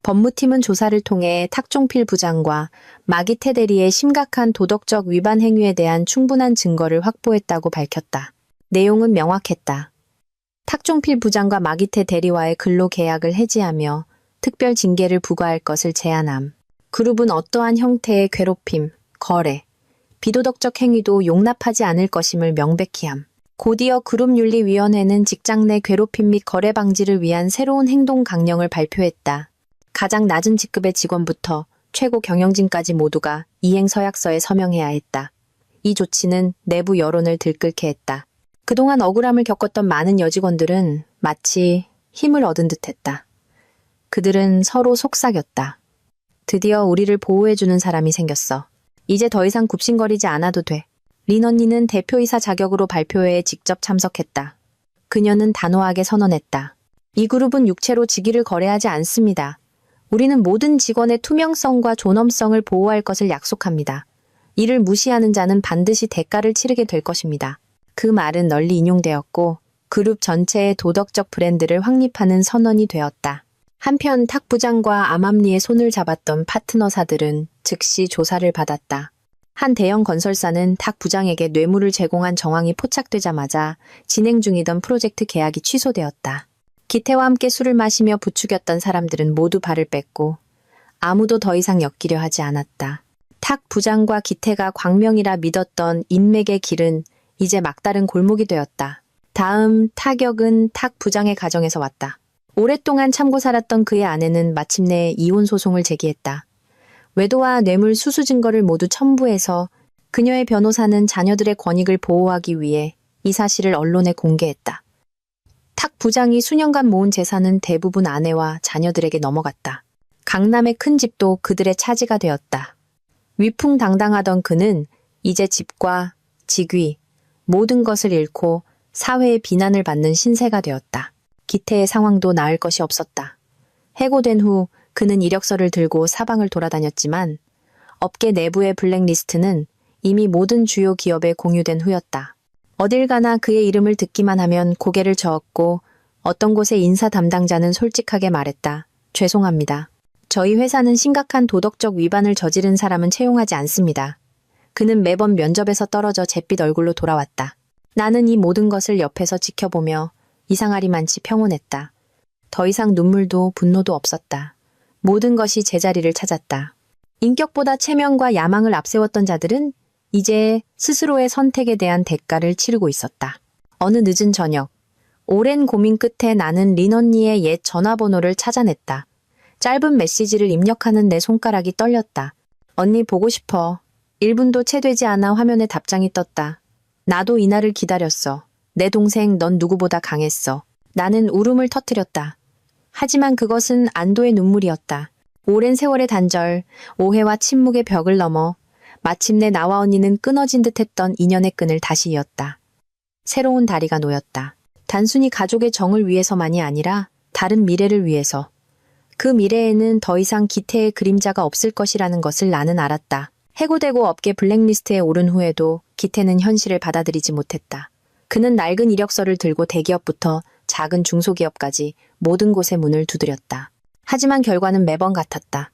법무팀은 조사를 통해 탁종필 부장과 마기태 대리의 심각한 도덕적 위반 행위에 대한 충분한 증거를 확보했다고 밝혔다. 내용은 명확했다. 탁종필 부장과 마기태 대리와의 근로계약을 해지하며 특별 징계를 부과할 것을 제안함. 그룹은 어떠한 형태의 괴롭힘, 거래, 비도덕적 행위도 용납하지 않을 것임을 명백히 함. 곧이어 그룹윤리위원회는 직장 내 괴롭힘 및 거래 방지를 위한 새로운 행동 강령을 발표했다. 가장 낮은 직급의 직원부터 최고 경영진까지 모두가 이행 서약서에 서명해야 했다. 이 조치는 내부 여론을 들끓게 했다. 그동안 억울함을 겪었던 많은 여직원들은 마치 힘을 얻은 듯했다. 그들은 서로 속삭였다. 드디어 우리를 보호해주는 사람이 생겼어. 이제 더 이상 굽신거리지 않아도 돼. 린 언니는 대표이사 자격으로 발표회에 직접 참석했다. 그녀는 단호하게 선언했다. 이 그룹은 육체로 직위를 거래하지 않습니다. 우리는 모든 직원의 투명성과 존엄성을 보호할 것을 약속합니다. 이를 무시하는 자는 반드시 대가를 치르게 될 것입니다. 그 말은 널리 인용되었고 그룹 전체의 도덕적 브랜드를 확립하는 선언이 되었다. 한편 탁 부장과 암암리의 손을 잡았던 파트너사들은 즉시 조사를 받았다. 한 대형 건설사는 탁 부장에게 뇌물을 제공한 정황이 포착되자마자 진행 중이던 프로젝트 계약이 취소되었다. 기태와 함께 술을 마시며 부추겼던 사람들은 모두 발을 뺐고 아무도 더 이상 엮이려 하지 않았다. 탁 부장과 기태가 광명이라 믿었던 인맥의 길은 이제 막다른 골목이 되었다. 다음 타격은 탁 부장의 가정에서 왔다. 오랫동안 참고 살았던 그의 아내는 마침내 이혼 소송을 제기했다. 외도와 뇌물 수수 증거를 모두 첨부해서 그녀의 변호사는 자녀들의 권익을 보호하기 위해 이 사실을 언론에 공개했다. 탁 부장이 수년간 모은 재산은 대부분 아내와 자녀들에게 넘어갔다. 강남의 큰 집도 그들의 차지가 되었다. 위풍당당하던 그는 이제 집과 직위, 모든 것을 잃고 사회의 비난을 받는 신세가 되었다. 기태의 상황도 나을 것이 없었다. 해고된 후 그는 이력서를 들고 사방을 돌아다녔지만 업계 내부의 블랙리스트는 이미 모든 주요 기업에 공유된 후였다. 어딜 가나 그의 이름을 듣기만 하면 고개를 저었고 어떤 곳의 인사 담당자는 솔직하게 말했다. 죄송합니다. 저희 회사는 심각한 도덕적 위반을 저지른 사람은 채용하지 않습니다. 그는 매번 면접에서 떨어져 잿빛 얼굴로 돌아왔다. 나는 이 모든 것을 옆에서 지켜보며 이상하리만치 평온했다. 더 이상 눈물도 분노도 없었다. 모든 것이 제자리를 찾았다. 인격보다 체면과 야망을 앞세웠던 자들은 이제 스스로의 선택에 대한 대가를 치르고 있었다. 어느 늦은 저녁, 오랜 고민 끝에 나는 린 언니의 옛 전화번호를 찾아냈다. 짧은 메시지를 입력하는 내 손가락이 떨렸다. 언니 보고 싶어. 1분도 채 되지 않아 화면에 답장이 떴다. 나도 이날을 기다렸어. 내 동생, 넌 누구보다 강했어. 나는 울음을 터뜨렸다. 하지만 그것은 안도의 눈물이었다. 오랜 세월의 단절, 오해와 침묵의 벽을 넘어 마침내 나와 언니는 끊어진 듯했던 인연의 끈을 다시 이었다. 새로운 다리가 놓였다. 단순히 가족의 정을 위해서만이 아니라 다른 미래를 위해서. 그 미래에는 더 이상 기태의 그림자가 없을 것이라는 것을 나는 알았다. 해고되고 업계 블랙리스트에 오른 후에도 기태는 현실을 받아들이지 못했다. 그는 낡은 이력서를 들고 대기업부터 작은 중소기업까지 모든 곳에 문을 두드렸다. 하지만 결과는 매번 같았다.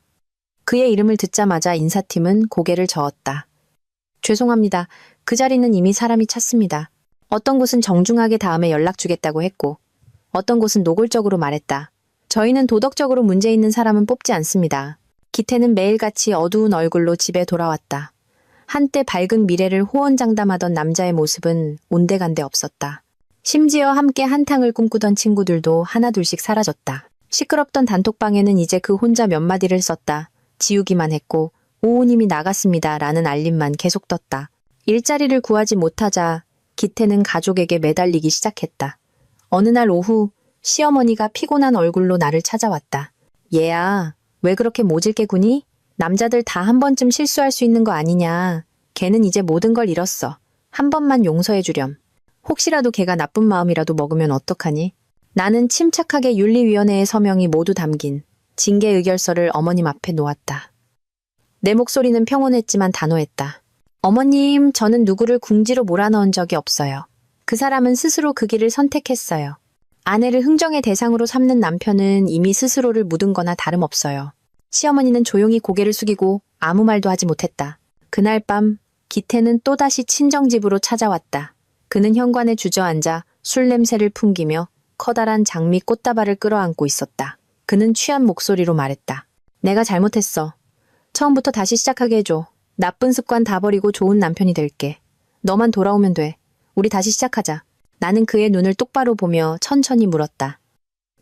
그의 이름을 듣자마자 인사팀은 고개를 저었다. 죄송합니다. 그 자리는 이미 사람이 찼습니다. 어떤 곳은 정중하게 다음에 연락 주겠다고 했고, 어떤 곳은 노골적으로 말했다. 저희는 도덕적으로 문제 있는 사람은 뽑지 않습니다. 기태는 매일같이 어두운 얼굴로 집에 돌아왔다. 한때 밝은 미래를 호언장담하던 남자의 모습은 온데간데 없었다. 심지어 함께 한탕을 꿈꾸던 친구들도 하나둘씩 사라졌다. 시끄럽던 단톡방에는 이제 그 혼자 몇 마디를 썼다. 지우기만 했고 오우님이 나갔습니다 라는 알림만 계속 떴다. 일자리를 구하지 못하자 기태는 가족에게 매달리기 시작했다. 어느 날 오후 시어머니가 피곤한 얼굴로 나를 찾아왔다. 얘야, 왜 그렇게 모질게 구니? 남자들 다 한 번쯤 실수할 수 있는 거 아니냐. 걔는 이제 모든 걸 잃었어. 한 번만 용서해 주렴. 혹시라도 걔가 나쁜 마음이라도 먹으면 어떡하니? 나는 침착하게 윤리위원회의 서명이 모두 담긴 징계 의결서를 어머님 앞에 놓았다. 내 목소리는 평온했지만 단호했다. 어머님, 저는 누구를 궁지로 몰아넣은 적이 없어요. 그 사람은 스스로 그 길을 선택했어요. 아내를 흥정의 대상으로 삼는 남편은 이미 스스로를 묻은 거나 다름없어요. 시어머니는 조용히 고개를 숙이고 아무 말도 하지 못했다. 그날 밤 기태는 또다시 친정집으로 찾아왔다. 그는 현관에 주저앉아 술 냄새를 풍기며 커다란 장미 꽃다발을 끌어안고 있었다. 그는 취한 목소리로 말했다. 내가 잘못했어. 처음부터 다시 시작하게 해줘. 나쁜 습관 다 버리고 좋은 남편이 될게. 너만 돌아오면 돼. 우리 다시 시작하자. 나는 그의 눈을 똑바로 보며 천천히 물었다.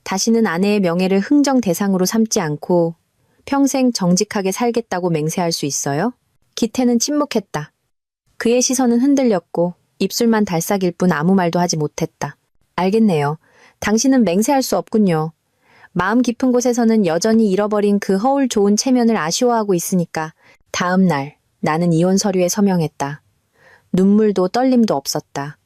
다시는 아내의 명예를 흥정 대상으로 삼지 않고 평생 정직하게 살겠다고 맹세할 수 있어요? 기태는 침묵했다. 그의 시선은 흔들렸고 입술만 달싹일 뿐 아무 말도 하지 못했다. 알겠네요. 당신은 맹세할 수 없군요. 마음 깊은 곳에서는 여전히 잃어버린 그 허울 좋은 체면을 아쉬워하고 있으니까. 다음 날 나는 이혼 서류에 서명했다. 눈물도 떨림도 없었다.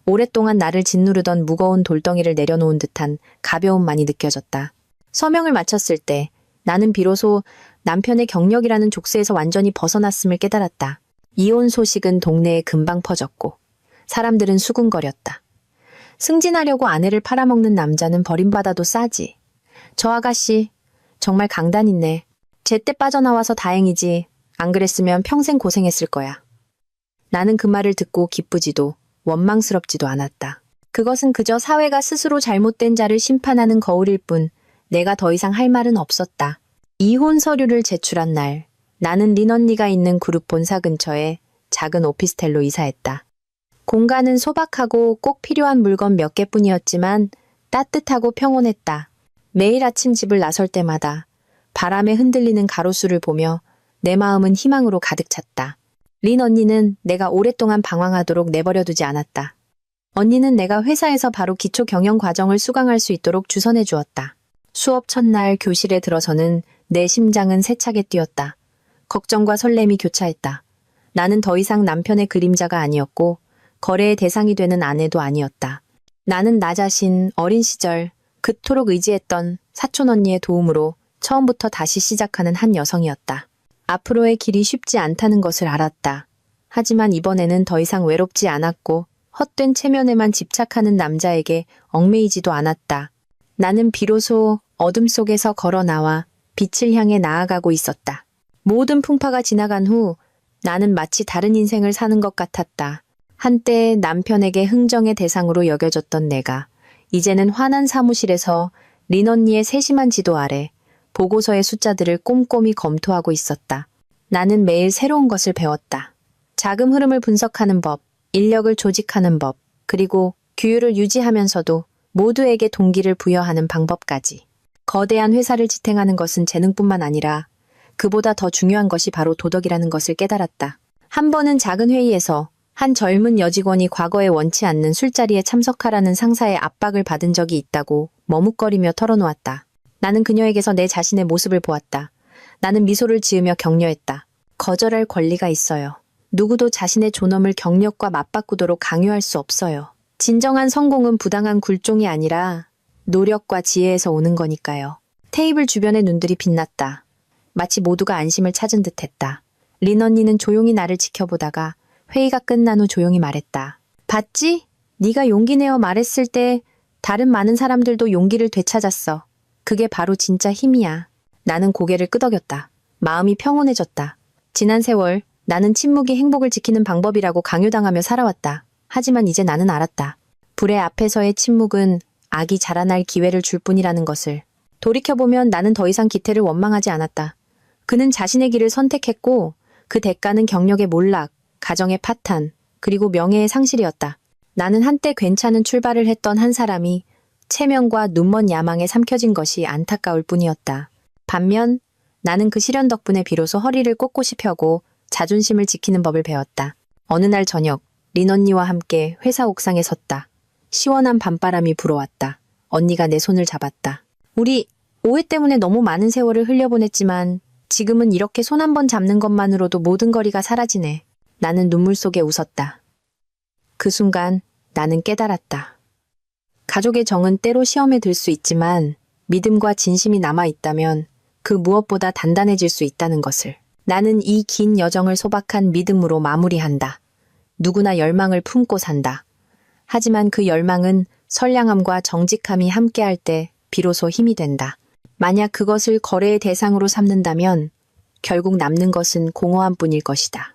오랫동안 나를 짓누르던 무거운 돌덩이를 내려놓은 듯한 가벼움만이 느껴졌다. 서명을 마쳤을 때 나는 비로소 남편의 경력이라는 족쇄에서 완전히 벗어났음을 깨달았다. 이혼 소식은 동네에 금방 퍼졌고 사람들은 수군거렸다. 승진하려고 아내를 팔아먹는 남자는 버림받아도 싸지. 저 아가씨 정말 강단 있네. 제때 빠져나와서 다행이지. 안 그랬으면 평생 고생했을 거야. 나는 그 말을 듣고 기쁘지도 원망스럽지도 않았다. 그것은 그저 사회가 스스로 잘못된 자를 심판하는 거울일 뿐 내가 더 이상 할 말은 없었다. 이혼 서류를 제출한 날 나는 린 언니가 있는 그룹 본사 근처에 작은 오피스텔로 이사했다. 공간은 소박하고 꼭 필요한 물건 몇 개뿐이었지만 따뜻하고 평온했다. 매일 아침 집을 나설 때마다 바람에 흔들리는 가로수를 보며 내 마음은 희망으로 가득 찼다. 린 언니는 내가 오랫동안 방황하도록 내버려두지 않았다. 언니는 내가 회사에서 바로 기초 경영 과정을 수강할 수 있도록 주선해 주었다. 수업 첫날 교실에 들어서는 내 심장은 세차게 뛰었다. 걱정과 설렘이 교차했다. 나는 더 이상 남편의 그림자가 아니었고 거래의 대상이 되는 아내도 아니었다. 나는 나 자신 어린 시절 그토록 의지했던 사촌 언니의 도움으로 처음부터 다시 시작하는 한 여성이었다. 앞으로의 길이 쉽지 않다는 것을 알았다. 하지만 이번에는 더 이상 외롭지 않았고 헛된 체면에만 집착하는 남자에게 얽매이지도 않았다. 나는 비로소 어둠 속에서 걸어 나와 빛을 향해 나아가고 있었다. 모든 풍파가 지나간 후 나는 마치 다른 인생을 사는 것 같았다. 한때 남편에게 흥정의 대상으로 여겨졌던 내가 이제는 환한 사무실에서 린 언니의 세심한 지도 아래 보고서의 숫자들을 꼼꼼히 검토하고 있었다. 나는 매일 새로운 것을 배웠다. 자금 흐름을 분석하는 법, 인력을 조직하는 법, 그리고 규율을 유지하면서도 모두에게 동기를 부여하는 방법까지. 거대한 회사를 지탱하는 것은 재능뿐만 아니라 그보다 더 중요한 것이 바로 도덕이라는 것을 깨달았다. 한 번은 작은 회의에서 한 젊은 여직원이 과거에 원치 않는 술자리에 참석하라는 상사의 압박을 받은 적이 있다고 머뭇거리며 털어놓았다. 나는 그녀에게서 내 자신의 모습을 보았다. 나는 미소를 지으며 격려했다. 거절할 권리가 있어요. 누구도 자신의 존엄을 경력과 맞바꾸도록 강요할 수 없어요. 진정한 성공은 부당한 굴종이 아니라 노력과 지혜에서 오는 거니까요. 테이블 주변의 눈들이 빛났다. 마치 모두가 안심을 찾은 듯했다. 린 언니는 조용히 나를 지켜보다가 회의가 끝난 후 조용히 말했다. 봤지? 네가 용기 내어 말했을 때 다른 많은 사람들도 용기를 되찾았어. 그게 바로 진짜 힘이야. 나는 고개를 끄덕였다. 마음이 평온해졌다. 지난 세월 나는 침묵이 행복을 지키는 방법이라고 강요당하며 살아왔다. 하지만 이제 나는 알았다. 불의 앞에서의 침묵은 악이 자라날 기회를 줄 뿐이라는 것을. 돌이켜보면 나는 더 이상 기태를 원망하지 않았다. 그는 자신의 길을 선택했고 그 대가는 경력의 몰락, 가정의 파탄, 그리고 명예의 상실이었다. 나는 한때 괜찮은 출발을 했던 한 사람이 체면과 눈먼 야망에 삼켜진 것이 안타까울 뿐이었다. 반면 나는 그 시련 덕분에 비로소 허리를 꼿꼿이 펴고 자존심을 지키는 법을 배웠다. 어느 날 저녁, 린 언니와 함께 회사 옥상에 섰다. 시원한 밤바람이 불어왔다. 언니가 내 손을 잡았다. 우리 오해 때문에 너무 많은 세월을 흘려보냈지만 지금은 이렇게 손 한 번 잡는 것만으로도 모든 거리가 사라지네. 나는 눈물 속에 웃었다. 그 순간 나는 깨달았다. 가족의 정은 때로 시험에 들 수 있지만 믿음과 진심이 남아있다면 그 무엇보다 단단해질 수 있다는 것을. 나는 이 긴 여정을 소박한 믿음으로 마무리한다. 누구나 열망을 품고 산다. 하지만 그 열망은 선량함과 정직함이 함께할 때 비로소 힘이 된다. 만약 그것을 거래의 대상으로 삼는다면 결국 남는 것은 공허함뿐일 것이다.